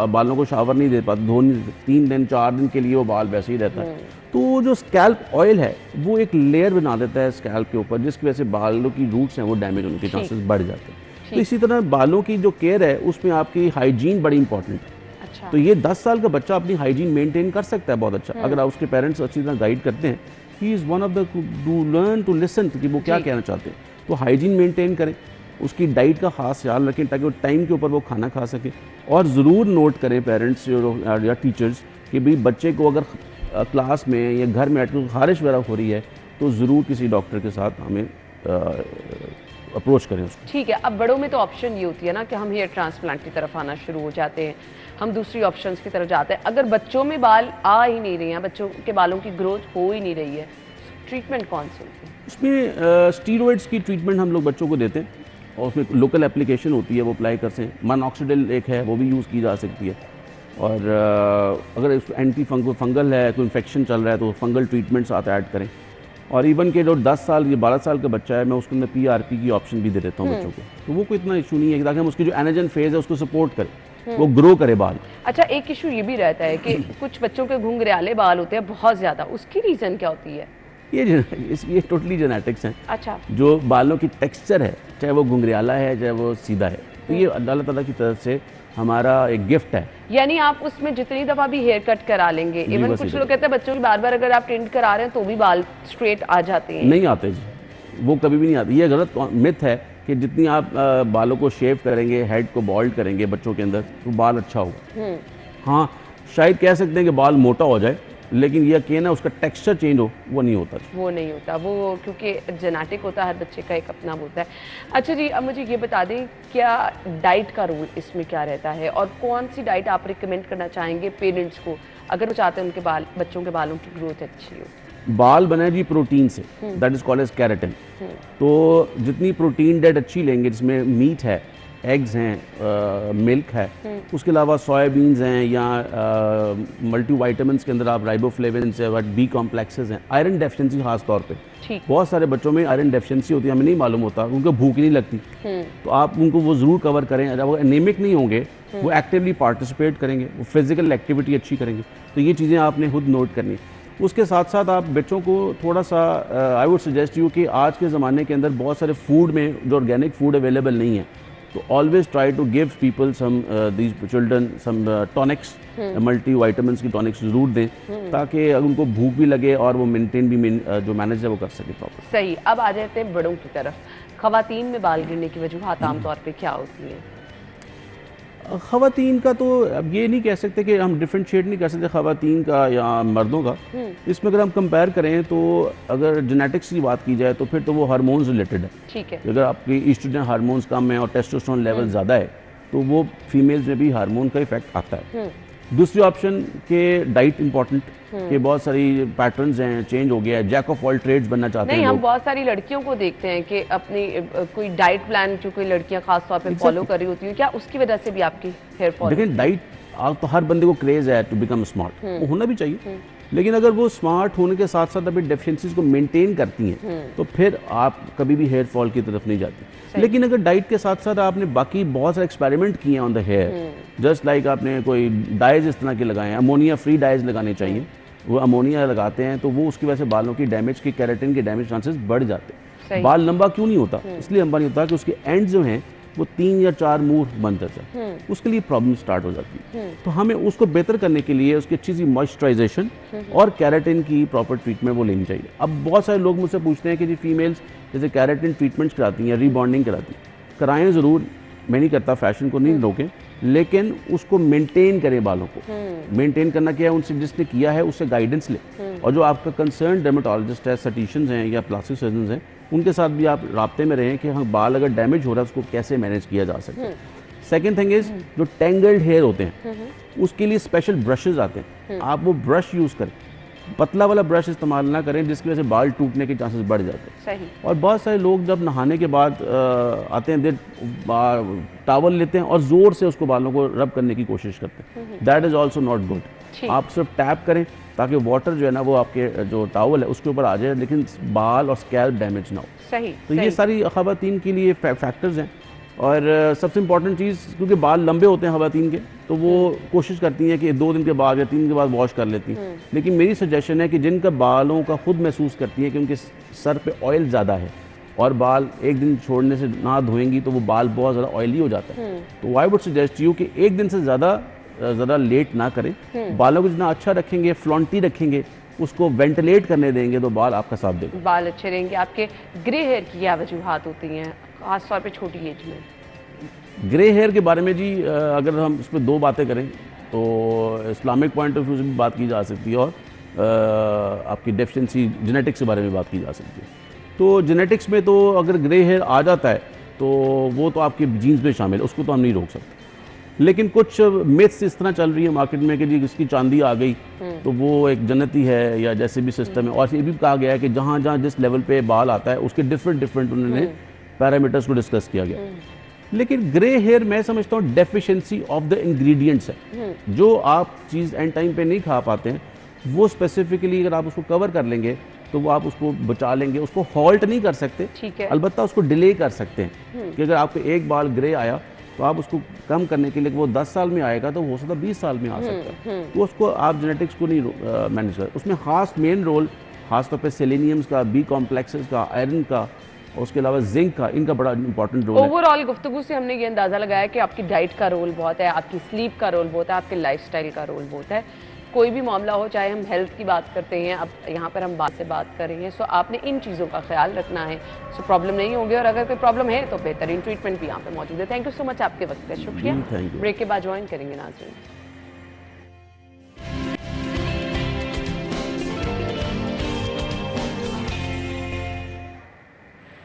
बालों को शावर नहीं दे पाते, धो नहीं, 3 दिन 4 दिन के लिए वो बाल वैसे ही रहता है। तो जो स्कैल्प ऑयल है वो एक लेयर बना देता है स्कैल्प के ऊपर, जिसकी वजह से बालों की रूट्स हैं वो डैमेज होने के चांसेस बढ़ जाते हैं। तो इसी तरह बालों की जो केयर है उसमें आपकी हाइजीन बड़ी इंपॉर्टेंट है। अच्छा। तो ये 10 साल का बच्चा अपनी हाइजीन मेंटेन कर सकता है बहुत अच्छा, अगर आप उसके पेरेंट्स अच्छी तरह गाइड करते हैं। He is one of the two learn to listen कि वो क्या कहना चाहते हैं। तो हाइजीन मेंटेन करें, उसकी डाइट का खास ख्याल रखें ताकि वो टाइम के ऊपर वो खाना खा सके। और ज़रूर नोट करें पेरेंट्स या टीचर्स कि भाई बच्चे को अगर क्लास में या घर में खारिश वगैरह हो रही है तो ज़रूर किसी डॉक्टर के साथ हमें अप्रोच करें उसको। ठीक है। अब बड़ों में तो ऑप्शन ये होती है ना कि हम हेयर ट्रांसप्लांट की तरफ आना शुरू हो जाते हैं, हम दूसरी ऑप्शंस की तरफ जाते हैं। अगर बच्चों में बाल आ ही नहीं रहे हैं, बच्चों के बालों की ग्रोथ हो ही नहीं रही है, ट्रीटमेंट कौन सी होती है? उसमें स्टीरॉइड्स की ट्रीटमेंट हम लोग बच्चों को देते हैं और उसमें लोकल एप्लीकेशन होती है, वो अप्लाई कर सकते हैं। मोनोक्सिडिल एक है, वो भी यूज़ की जा सकती है। और अगर एंटी फंगल है, कोई इन्फेक्शन चल रहा है तो फंगल ट्रीटमेंट साथ ऐड करें। और इवन के जो 10 साल या 12 साल का बच्चा है, मैं उसके अंदर PRP की ऑप्शन भी दे देता हूँ बच्चों को, तो वो कोई इतना इशू नहीं है ताकि हम उसकी जो एनर्जन फेज है उसको सपोर्ट करें, वो ग्रो करे बाल। अच्छा, एक इशू ये भी रहता है कि कुछ बच्चों के घुंघराले बाल होते हैं बहुत ज़्यादा, उसकी रीज़न क्या होती है? ये टोटली जेनेटिक्स हैं। अच्छा। जो बालों की टेक्सचर है, चाहे वो घुंघराला है चाहे वो सीधा है, तो ये अल्लाह ताला की तरफ से हमारा एक गिफ्ट है। यानी आप उसमें जितनी दफ़ा भी हेयर कट करा लेंगे, इवन कुछ लोग कहते हैं बच्चों की बार बार अगर आप टिंट करा रहे हैं तो भी बाल स्ट्रेट आ जाते हैं। नहीं आते जी, वो कभी भी नहीं आते। ये गलत मिथ है कि जितनी आप बालों को शेव करेंगे, हेड को बॉल्ड करेंगे बच्चों के अंदर, तो बाल अच्छा होगा। हाँ, शायद कह सकते हैं कि बाल मोटा हो जाए, लेकिन यह कहना उसका टेक्सचर चेंज हो, वो नहीं होता। वो नहीं होता, वो क्योंकि जेनेटिक होता है, हर बच्चे का एक अपना होता है। अच्छा जी, अब मुझे ये बता दें क्या डाइट का रोल इसमें क्या रहता है और कौन सी डाइट आप रिकमेंड करना चाहेंगे पेरेंट्स को अगर वो चाहते हैं उनके बच्चों के बालों की ग्रोथ अच्छी हो? बाल बना है जी प्रोटीन से, that is called as keratin. तो जितनी प्रोटीन डाइट अच्छी लेंगे, जिसमें मीट है, एग्स हैं, मिल्क है, उसके अलावा सोयाबीन्स हैं, या मल्टीवाइटामिन्स के अंदर आप राइबोफ्लेविन्स है, बी कॉम्प्लेक्सेस हैं, आयरन डेफिशिएंसी खास तौर पे बहुत सारे बच्चों में आयरन डेफिशिएंसी होती है, हमें नहीं मालूम होता, उनको भूख नहीं लगती, तो आप उनको वो ज़रूर कवर करें। अगर वो एनीमिक नहीं होंगे, वो एक्टिवली पार्टिसिपेट करेंगे, वो फिजिकल एक्टिविटी अच्छी करेंगे, तो ये चीज़ें आपने खुद नोट करनी है। उसके साथ साथ आप बच्चों को थोड़ा सा आई वुड सजेस्ट यू कि आज के ज़माने के अंदर बहुत सारे फूड में जो ऑर्गेनिक फूड अवेलेबल नहीं है, तो always try to give people some these children some tonics, multi vitamins की टॉनिक्स ज़रूर दें, ताकि अगर उनको भूख भी लगे और वो मेंटेन भी जो मैनेज है वो कर सके प्रॉपर। सही। अब आ जाते हैं बड़ों की तरफ। ख़वातीन में बाल गिरने की वजूहात आमतौर पे क्या होती हैं? ख़वातीन का तो अब ये नहीं कह सकते कि हम डिफरेंशिएट नहीं कर सकते ख़वातीन का या मर्दों का। इसमें अगर हम कंपेयर करें तो अगर जेनेटिक्स की बात की जाए तो फिर तो वो हार्मोन्स रिलेटेड है। ठीक है। अगर आपकी ईस्ट्रोजन हार्मोन्स कम है और टेस्टोस्टेरोन लेवल ज़्यादा है तो वो फीमेल्स में भी हार्मोन का इफेक्ट आता है। दूसरी ऑप्शन के डाइट इंपॉर्टेंट, के बहुत सारी पैटर्न्स हैं, चेंज हो गया है, जैक ऑफ ऑल ट्रेड्स बनना चाहते हैं। नहीं, हम बहुत सारी लड़कियों को देखते हैं कि अपनी कोई डाइट प्लान जो कोई लड़कियां खास तौर पे फॉलो कर रही होती हैं, क्या उसकी वजह से भी आपकी हेयर फॉल? देखिए डाइट, आप तो हर बंदे को क्रेज है टू बिकम स्मार्ट, वो होना भी चाहिए, लेकिन अगर वो स्मार्ट होने के साथ साथ अपनी डेफिशिएंसीज को मेंटेन करती हैं तो फिर आप कभी भी हेयर फॉल की तरफ नहीं जाती। लेकिन अगर डाइट के साथ साथ आपने बाकी बहुत सारे एक्सपेरिमेंट किए हैं on the hair, just like आपने कोई डाइज इस तरह के लगाए हैं, अमोनिया फ्री डाइज लगाने चाहिए, वो अमोनिया लगाते हैं तो वो उसकी वजह से बालों की डैमेज की, केराटिन के डैमेज चांसेस बढ़ जाते हैं। बाल लंबा क्यों नहीं होता? इसलिए लंबा नहीं होता कि उसके एंड जो हैं वो 3 या 4 मुंह बन जाता है, उसके लिए प्रॉब्लम स्टार्ट हो जाती है। तो हमें उसको बेहतर करने के लिए उसकी अच्छी सी मॉइस्चराइजेशन और केराटिन की प्रॉपर ट्रीटमेंट वो लेनी चाहिए। अब बहुत सारे लोग मुझसे पूछते हैं कि जी फीमेल्स जैसे केराटिन ट्रीटमेंट्स कराती हैं, रीबॉन्डिंग कराती हैं, कराएं ज़रूर, मैं नहीं करता, फैशन को नहीं रोकें, लेकिन उसको मेंटेन करें। बालों को मेंटेन करना क्या है, उनसे जिसने किया है उससे गाइडेंस ले, और जो आपका कंसर्न डर्मेटोलॉजिस्ट है, स्टैटिशियंस हैं या प्लास्टिक सर्जन हैं, उनके साथ भी आप राब्ते में रहें कि हाँ बाल अगर डैमेज हो रहा है उसको कैसे मैनेज किया जा सकता है। सेकेंड थिंग इज जो टेंगल्ड हेयर होते हैं उसके लिए स्पेशल ब्रशेज आते हैं, आप वो ब्रश यूज़ करें, पतला वाला ब्रश इस्तेमाल ना करें जिसकी वजह से बाल टूटने के चांसेस बढ़ जाते हैं। सही। और बहुत सारे लोग जब नहाने के बाद आते हैं, टावल लेते हैं और ज़ोर से उसको बालों को रब करने की कोशिश करते हैं, that is also not good. आप सिर्फ टैप करें ताकि वाटर जो है ना वो आपके जो टावल है उसके ऊपर आ जाए, लेकिन बाल और स्कैल्प डैमेज ना हो। सही। तो ये सारी ख़वातीन के लिए फैक्टर्स हैं। और सबसे इम्पॉर्टेंट चीज़, क्योंकि बाल लंबे होते हैं ख़वातीन के, तो वो कोशिश करती हैं कि 2 दिन के बाद या 3 दिन के बाद वॉश कर लेती हैं। लेकिन मेरी सजेशन है कि जिनका बालों का खुद महसूस करती हैं कि उनके सर पे ऑयल ज़्यादा है और बाल एक दिन छोड़ने से ना धोएंगी तो वो बाल बहुत ज़्यादा ऑयली हो जाता है, तो आई वुड सजेस्ट यू कि एक दिन से ज़्यादा लेट ना करें। बालों को जितना अच्छा रखेंगे, फ्लॉन्टी रखेंगे, उसको वेंटिलेट करने देंगे तो बाल आपका साथ देंगे, बाल अच्छे रहेंगे। आपके ग्रे हेयर की क्या वजूहात होती हैं खास तौर पे छोटी एज में? ग्रे हेयर के बारे में जी अगर हम इस पर 2 बातें करें तो इस्लामिक पॉइंट ऑफ व्यू से भी बात की जा सकती है और आपकी डेफिशिएंसी जेनेटिक्स के बारे में बात की जा सकती है। तो जेनेटिक्स में तो अगर ग्रे हेयर आ जाता है तो वो तो आपके जीन्स में शामिल है, उसको तो हम नहीं रोक सकते। लेकिन कुछ मिथ्स इस तरह चल रही है मार्केट में कि जी जिसकी चांदी आ गई तो वो एक जन्नती है, या जैसे भी सिस्टम है। और ये भी कहा गया है कि जहाँ जहाँ जिस लेवल पे बाल आता है उसके डिफरेंट उन्होंने पैरामीटर्स को डिस्कस किया गया। लेकिन ग्रे हेयर मैं समझता हूँ डेफिशिएंसी ऑफ द इंग्रेडिएंट्स है, जो आप चीज़ एंड टाइम पे नहीं खा पाते हैं वो स्पेसिफिकली अगर आप उसको कवर कर लेंगे तो वो आप उसको बचा लेंगे। उसको हॉल्ट नहीं कर सकते, ठीक है, अलबत्ता उसको डिले कर सकते हैं कि अगर आपको एक बाल ग्रे आया तो आप उसको कम करने के लिए वो 10 साल में आएगा तो हो सकता है 20 साल में आ सकता है। तो उसको आप जेनेटिक्स को नहीं मैनेज कर, उसमें खास मेन रोल खासतौर पे सेलेनियम्स का, बी कॉम्प्लेक्सेस का, आयरन का, और उसके अलावा जिंक का, इनका बड़ा इंपॉर्टेंट रोल है। ओवरऑल गुफ्तगू से हमने ये अंदाज़ा लगाया कि आपकी डाइट का रोल बहुत है, आपकी स्लीप का रोल बहुत है, आपके लाइफस्टाइल का रोल बहुत है। कोई भी मामला हो, चाहे हम हेल्थ की बात करते हैं, अब यहाँ पर हम बात से बात कर रहे हैं, सो आपने इन चीज़ों का ख्याल रखना है, सो प्रॉब्लम नहीं होगी। और अगर कोई प्रॉब्लम है तो बेहतरीन ट्रीटमेंट भी यहाँ पे मौजूद है। थैंक यू सो मच आपके वक्त का, शुक्रिया। ब्रेक के बाद ज्वाइन करेंगे नाज़रीन।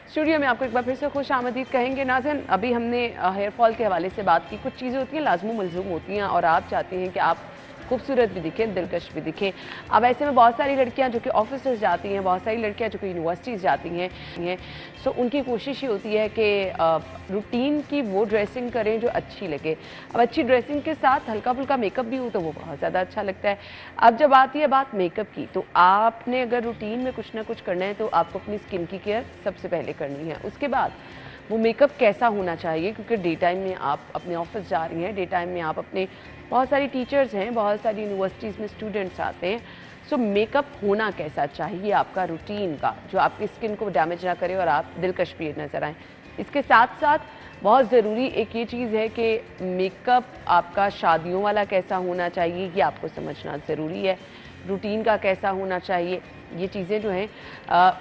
स्टूडियो में आपको एक बार फिर से खुश आमदीद कहेंगे। नाज़रीन, अभी हमने हेयर फॉल के हवाले से बात की। कुछ चीज़ें होती हैं लाजमो मलजूम होती हैं और आप चाहते हैं कि आप खूबसूरत भी दिखे, दिलकश भी दिखे। अब ऐसे में बहुत सारी लड़कियां जो कि ऑफिसेज जाती हैं, बहुत सारी लड़कियां जो कि यूनिवर्सिटीज़ जाती हैं, सो उनकी कोशिश ये होती है कि रूटीन की वो ड्रेसिंग करें जो अच्छी लगे। अब अच्छी ड्रेसिंग के साथ हल्का फुल्का मेकअप भी हो तो वो बहुत ज़्यादा अच्छा लगता है। अब जब आती है बात मेकअप की, तो आपने अगर रूटीन में कुछ ना कुछ करना है तो आपको अपनी स्किन की केयर सबसे पहले करनी है। उसके बाद वो मेकअप कैसा होना चाहिए, क्योंकि डे टाइम में आप अपने ऑफिस जा रही हैं, डे टाइम में आप अपने बहुत सारी टीचर्स हैं, बहुत सारी यूनिवर्सिटीज़ में स्टूडेंट्स आते हैं, सो मेकअप होना कैसा चाहिए आपका रूटीन का, जो आपकी स्किन को डैमेज ना करे और आप दिलकश भी नज़र आएँ। इसके साथ साथ बहुत ज़रूरी एक ये चीज़ है कि मेकअप आपका शादियों वाला कैसा होना चाहिए, ये आपको समझना ज़रूरी है। रूटीन का कैसा होना चाहिए, ये चीज़ें जो हैं,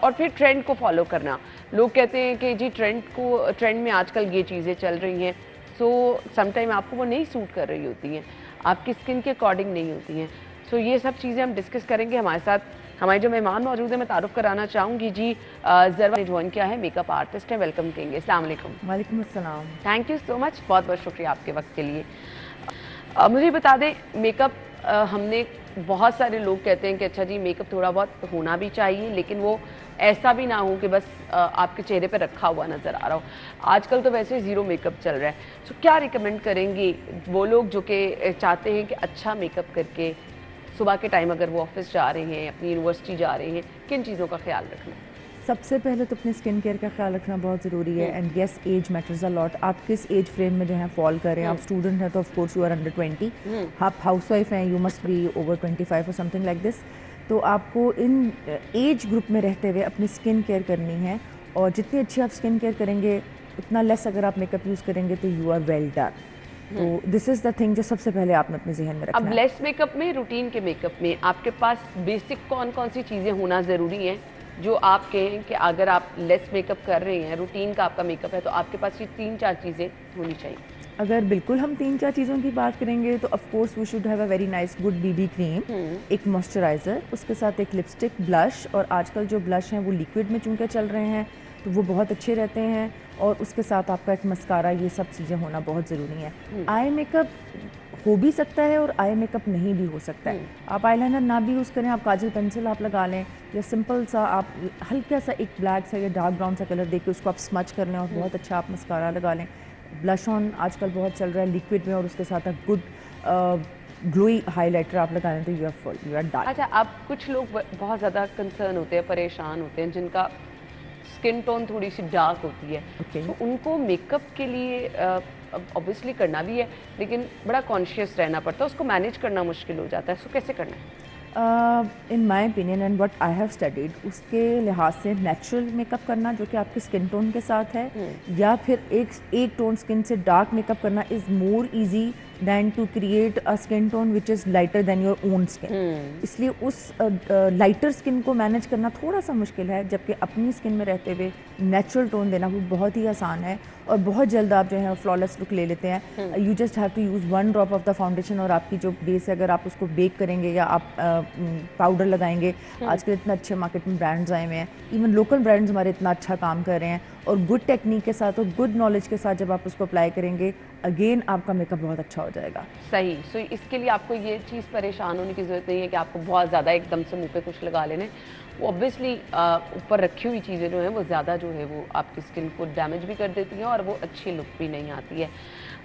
और फिर ट्रेंड को फॉलो करना। लोग कहते हैं कि जी ट्रेंड में आजकल ये चीज़ें चल रही हैं, सो समटाइम आपको वो नहीं सूट कर रही होती हैं, आपकी स्किन के अकॉर्डिंग नहीं होती हैं। सो ये सब चीज़ें हम डिस्कस करेंगे। हमारे साथ हमारे जो मेहमान मौजूद है, मैं तारुफ कराना चाहूँगी जी। ज़रवा ने ज्वाइन किया है, मेकअप आर्टिस्ट है, वेलकम कहेंगे। अस्सलाम वालेकुम। वालेकुम अस्सलाम। थैंक यू सो मच, बहुत बहुत शुक्रिया आपके वक्त के लिए। मुझे बता दें, मेकअप हमने बहुत सारे लोग कहते हैं कि अच्छा जी मेकअप थोड़ा बहुत होना भी चाहिए, लेकिन वो ऐसा भी ना हो कि बस आपके चेहरे पे रखा हुआ नज़र आ रहा हो। आजकल तो वैसे ज़ीरो मेकअप चल रहा है, सो क्या रिकमेंड करेंगे वो लोग जो कि चाहते हैं कि अच्छा मेकअप करके सुबह के टाइम अगर वो ऑफिस जा रहे हैं, अपनी यूनिवर्सिटी जा रहे हैं, किन चीज़ों का ख्याल रखना है? सबसे पहले तो अपनी स्किन केयर का ख्याल रखना बहुत ज़रूरी है। And yes, age matters a lot. आप किस एज फ्रेम में जो है फॉल कर रहे हैं। आप स्टूडेंट हैं तो of course you are under 20, आप हाउसवाइफ हैं, यू मस्ट बी ओवर 25 और समथिंग लाइक दिस। तो आपको इन एज ग्रुप में रहते हुए अपनी स्किन केयर करनी है, और जितनी अच्छी आप स्किन केयर करेंगे उतना लेस अगर आप मेकअप यूज़ करेंगे तो यू आर वेल डन। तो दिस इज़ द थिंग जो सबसे पहले आपने अपने जहन में रखना है। अब लेस मेकअप में, रूटीन के मेकअप में आपके पास बेसिक कौन कौन सी चीज़ें होना ज़रूरी हैं जो आप कहें कि अगर आप लेस मेकअप कर रहे हैं, रूटीन का आपका मेकअप है, तो आपके पास ये 3-4 चीज़ें होनी चाहिए? अगर बिल्कुल हम 3-4 चीज़ों की बात करेंगे तो of course we should have a very nice good BB cream, एक मॉइस्चराइज़र, उसके साथ एक लिपस्टिक, ब्लश, और आजकल जो ब्लश हैं वो लिक्विड में चूँकि चल रहे हैं तो वो बहुत अच्छे रहते हैं, और उसके साथ आपका एक मस्कारा, ये सब चीज़ें होना बहुत ज़रूरी है। आई मेकअप हो भी सकता है और आई मेकअप नहीं भी हो सकता है। आप आईलाइनर ना भी यूज़ करें, आप काजल पेंसिल आप लगा लें, या सिंपल सा आप हल्का सा एक ब्लैक सा या डार्क ब्राउन सा कलर देके उसको आप स्मच कर लें और बहुत अच्छा आप मस्कारा लगा लें। ब्लश ऑन आजकल बहुत चल रहा है लिक्विड में, और उसके साथ आप गुड ग्लोई हाइलाइटर आप लगा लें तो you are full, you are done. अच्छा, अब कुछ लोग बहुत ज़्यादा कंसर्न होते हैं, परेशान होते हैं, जिनका स्किन टोन थोड़ी सी डार्क होती है, तो उनको मेकअप के लिए ऑब्वियसली करना भी है, लेकिन बड़ा कॉन्शियस रहना पड़ता है, उसको मैनेज करना मुश्किल हो जाता है, उसको कैसे करना है? In my opinion and what I have studied, उसके लिहाज से नेचुरल मेकअप करना जो कि आपके स्किन टोन के साथ है, या फिर एक टोन स्किन से डार्क मेकअप करना is more easy than to create a skin tone which is lighter than your own skin. इसलिए उस लाइटर स्किन को मैनेज करना थोड़ा सा मुश्किल है, जबकि अपनी स्किन में रहते हुए नेचुरल टोन देना वो बहुत ही आसान है, और बहुत जल्द आप जो है फ्लॉलेस लुक ले लेते हैं। You just have to use 1 drop of the foundation, और आपकी जो बेस है अगर आप उसको बेक करेंगे या आप पाउडर लगाएंगे, आजकल इतने अच्छे मार्केट में ब्रांड्स आए हुए हैं, इवन लोकल ब्रांड्स हमारे इतना अच्छा काम कर रहे हैं, और गुड टेक्निक के साथ और गुड नॉलेज के साथ जब आप उसको अप्लाई करेंगे, अगेन आपका मेकअप बहुत अच्छा हो जाएगा। सही। सो इसके लिए आपको ये चीज़ परेशान होने की ज़रूरत नहीं है कि आपको बहुत ज़्यादा एकदम से मुंह पे कुछ लगा लेने। वो ऑब्वियसली ऊपर रखी हुई चीज़ें जो हैं वो ज़्यादा जो है वो आपकी स्किन को डैमेज भी कर देती हैं, और वो अच्छी लुक भी नहीं आती है।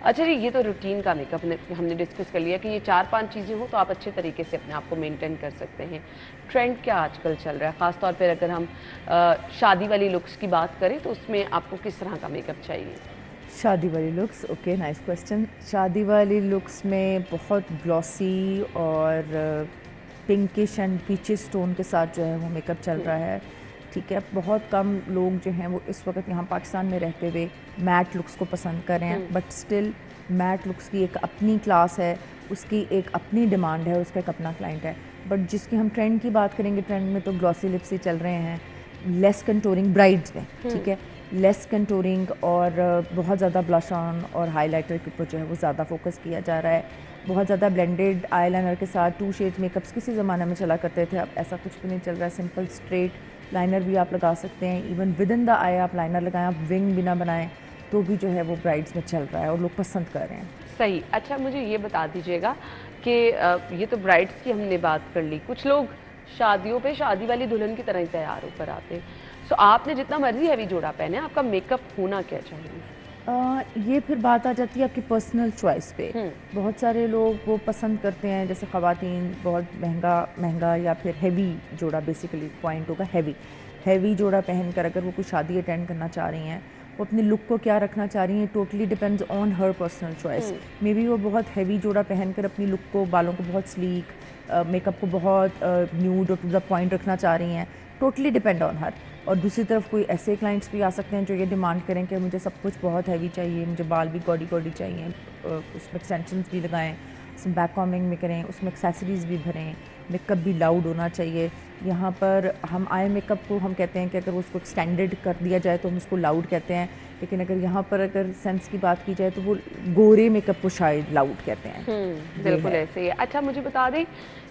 अच्छा जी, ये तो रूटीन का मेकअप हमने डिस्कस कर लिया कि ये 4-5 चीज़ें हो तो आप अच्छे तरीके से अपने आप को मेंटेन कर सकते हैं। ट्रेंड क्या आजकल चल रहा है, ख़ास तौर पर अगर हम शादी वाली लुक्स की बात करें तो उसमें आपको किस तरह का मेकअप चाहिए? शादी वाली लुक्स, ओके, नाइस क्वेश्चन। शादी वाली लुक्स में बहुत ग्लॉसी और पिंकिश एंड पीचिश टोन के साथ जो है वो मेकअप चल रहा है, ठीक है। बहुत कम लोग जो हैं वो इस वक्त यहाँ पाकिस्तान में रहते हुए मैट लुक्स को पसंद कर रहे हैं, बट स्टिल मैट लुक्स की एक अपनी क्लास है, उसकी एक अपनी डिमांड है, उसका एक अपना क्लाइंट है। बट जिसकी हम ट्रेंड की बात करेंगे, ट्रेंड में तो ग्लॉसी लिप्स ही चल रहे हैं, लेस कंटूरिंग ब्राइड्स में, ठीक है, लेस कंटूरिंग और बहुत ज़्यादा ब्लश ऑन और हाइलाइटर के ऊपर जो है वो ज़्यादा फोकस किया जा रहा है। बहुत ज़्यादा ब्लेंडेड आईलाइनर के साथ 2 शेड मेकअप्स किसी ज़माने में चला करते थे, अब ऐसा कुछ भी नहीं चल रहा है। सिंपल स्ट्रेट लाइनर भी आप लगा सकते हैं, इवन विद इन द आई आप लाइनर लगाएं, आप विंग भी ना बनाएं, तो भी जो है वो ब्राइड्स में चल रहा है और लोग पसंद कर रहे हैं। सही। अच्छा, मुझे ये बता दीजिएगा कि ये तो ब्राइड्स की हमने बात कर ली, कुछ लोग शादियों पे शादी वाली दुल्हन की तरह ही तैयार होकर आते हैं। सो आपने जितना मर्जी हैवी जोड़ा पहने, आपका मेकअप होना क्या चाहिए? ये फिर बात आ जाती है आपकी पर्सनल चॉइस पे। बहुत सारे लोग वो पसंद करते हैं, जैसे ख़वातीन बहुत महंगा या फिर हैवी जोड़ा, बेसिकली पॉइंट होगा हैवी जोड़ा पहनकर अगर वो कोई शादी अटेंड करना चाह रही हैं, वो अपने लुक को क्या रखना चाह रही हैं, totally depends on her personal choice. May be वो बहुत हैवी जोड़ा पहनकर अपनी लुक को, बालों को बहुत स्लीक, मेकअप को बहुत न्यूड और टू द पॉइंट रखना चाह रही हैं, टोटली डिपेंड ऑन हर। और दूसरी तरफ कोई ऐसे क्लाइंट्स भी आ सकते हैं जो ये डिमांड करें कि मुझे सब कुछ बहुत हैवी चाहिए, मुझे बाल भी गॉडी चाहिए, उसमें एक्सटेंशंस भी लगाएं, उसमें बैक कॉम्बिंग भी करें, उसमें एक्सेसरीज़ भी भरें, मेकअप भी लाउड होना चाहिए। यहाँ पर हम आई मेकअप को हम कहते हैं कि अगर उसको एक्सटेंडेड कर दिया जाए तो हम उसको लाउड कहते हैं, लेकिन अगर यहाँ पर अगर सेंस की बात की जाए तो वो गोरे मेकअप को शायद लाउड कहते हैं। बिल्कुल ऐसे ही है। अच्छा, मुझे बता दें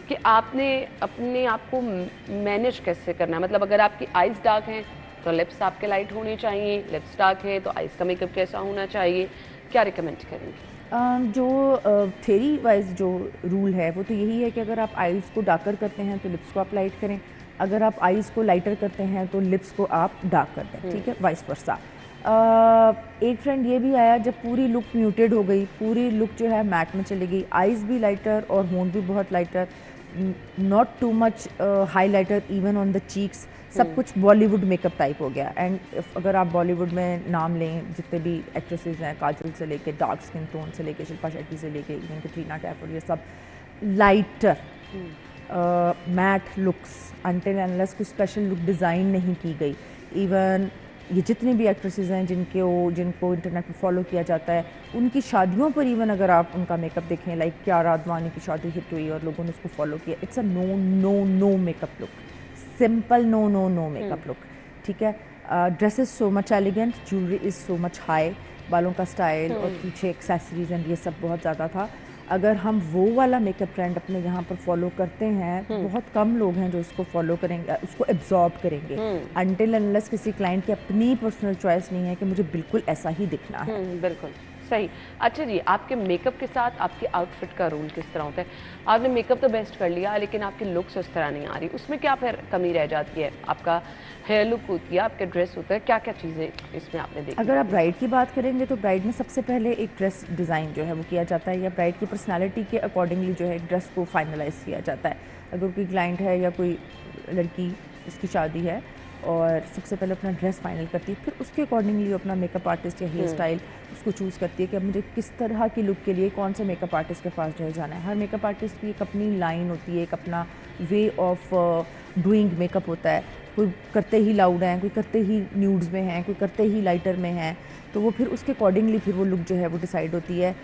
कि आपने अपने आप को मैनेज कैसे करना है, मतलब अगर आपकी आइज़ डार्क हैं तो लिप्स आपके लाइट होने चाहिए, लिप्स डार्क है तो आइज़ का मेकअप कैसा होना चाहिए, क्या रिकमेंड करेंगे? जो थ्योरी वाइज जो रूल है वो तो यही है कि अगर आप आइज़ को डार्कर करते हैं तो लिप्स को आप लाइट करें, अगर आप आइज़ को लाइटर करते हैं तो लिप्स को आप डार्क कर दें, ठीक है, वाइस वर्सा। एक ट्रेंड ये भी आया जब पूरी लुक म्यूटेड हो गई, पूरी लुक जो है मैट में चली गई, आइज़ भी लाइटर और होंठ भी बहुत lighter, not too much highlighter even on the cheeks, सब कुछ बॉलीवुड मेकअप टाइप हो गया। एंड अगर आप बॉलीवुड में नाम लें, जितने भी एक्ट्रेसेस हैं, काजल से लेके डार्क स्किन टोन से लेके शिल्पा शेट्टी से लेके इवन कैटरीना कैफ, और ये सब lighter matte looks, until unless कोई स्पेशल लुक डिज़ाइन नहीं की गई। इवन ये जितने भी एक्ट्रेसेस हैं जिनको इंटरनेट पर फॉलो किया जाता है, उनकी शादियों पर इवन अगर आप उनका मेकअप देखें, लाइक कियारा आडवाणी की शादी हिट हुई और लोगों ने उसको फॉलो किया, it's a no makeup look, simple no makeup look, ठीक है। Dress is so much elegant, jewellery is so much high, बालों का स्टाइल और पीछे एक्सेसरीज एंड ये सब बहुत ज़्यादा था। अगर हम वो वाला मेकअप ट्रेंड अपने यहाँ पर फॉलो करते हैं तो बहुत कम लोग हैं जो उसको फॉलो करेंगे, उसको एब्जॉर्ब करेंगे, अनटिल अनलेस किसी क्लाइंट की अपनी पर्सनल चॉइस नहीं है कि मुझे बिल्कुल ऐसा ही दिखना है। बिल्कुल सही। अच्छा जी, आपके मेकअप के साथ आपकी आउटफिट का रोल किस तरह होता है? आपने मेकअप तो बेस्ट कर लिया लेकिन आपकी लुक्स उस तरह नहीं आ रही, उसमें क्या फिर कमी रह जाती है? आपका हेयर लुक होती है, आपके ड्रेस होता है, क्या क्या चीज़ें इसमें आपने देखी? अगर आप ब्राइड की बात करेंगे तो ब्राइड में सबसे पहले एक ड्रेस डिज़ाइन जो है वो किया जाता है, या ब्राइड की पर्सनैलिटी के अकॉर्डिंगली जो है ड्रेस को फाइनलाइज किया जाता है। अगर कोई क्लाइंट है या कोई लड़की इसकी शादी है और सबसे पहले अपना ड्रेस फाइनल करती है, फिर उसके अकॉर्डिंगली अपना मेकअप आर्टिस्ट या हेयर स्टाइल उसको चूज़ करती है कि अब मुझे किस तरह की लुक के लिए कौन से मेकअप आर्टिस्ट के पास जो है जाना है। हर मेकअप आर्टिस्ट की एक अपनी लाइन होती है, एक अपना वे ऑफ डूइंग मेकअप होता है। कोई करते ही लाउड हैं, कोई करते ही न्यूड्स में हैं, कोई करते ही लाइटर में हैं, तो वो फिर उसके अकॉर्डिंगली फिर वो लुक जो है वो डिसाइड होती है,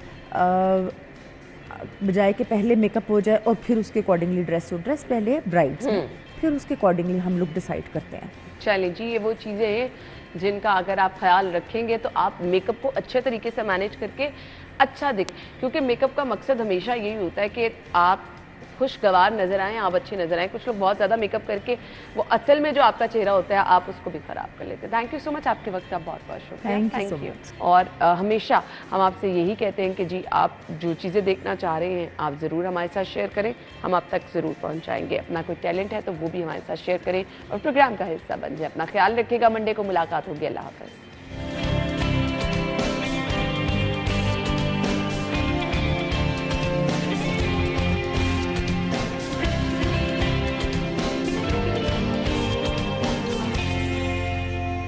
बजाय के पहले मेकअप हो जाए और फिर उसके अकॉर्डिंगली ड्रेस हो। ड्रेस पहले ब्राइड्स में, फिर उसके अकॉर्डिंगली हम लुक डिसाइड करते हैं। चलिए जी, ये वो चीज़ें हैं जिनका अगर आप ख्याल रखेंगे तो आप मेकअप को अच्छे तरीके से मैनेज करके अच्छा दिख, क्योंकि मेकअप का मकसद हमेशा यही होता है कि आप खुशगवार नज़र आएँ, आप अच्छी नज़र आएँ। कुछ लोग बहुत ज़्यादा मेकअप करके वो असल में जो आपका चेहरा होता है आप उसको भी ख़राब कर लेते हैं। थैंक यू सो मच, आपके वक्त का बहुत बहुत शुक्रिया। Thank you. और हमेशा हम आपसे यही कहते हैं कि जी आप जो चीज़ें देखना चाह रहे हैं आप ज़रूर हमारे साथ शेयर करें, हम आप तक ज़रूर पहुँचाएंगे। अपना कोई टैलेंट है तो वो भी हमारे साथ शेयर करें और प्रोग्राम का हिस्सा बन जाए। अपना ख्याल रखिएगा, मंडे को मुलाकात होगी। अल्लाह हाफ़िज़।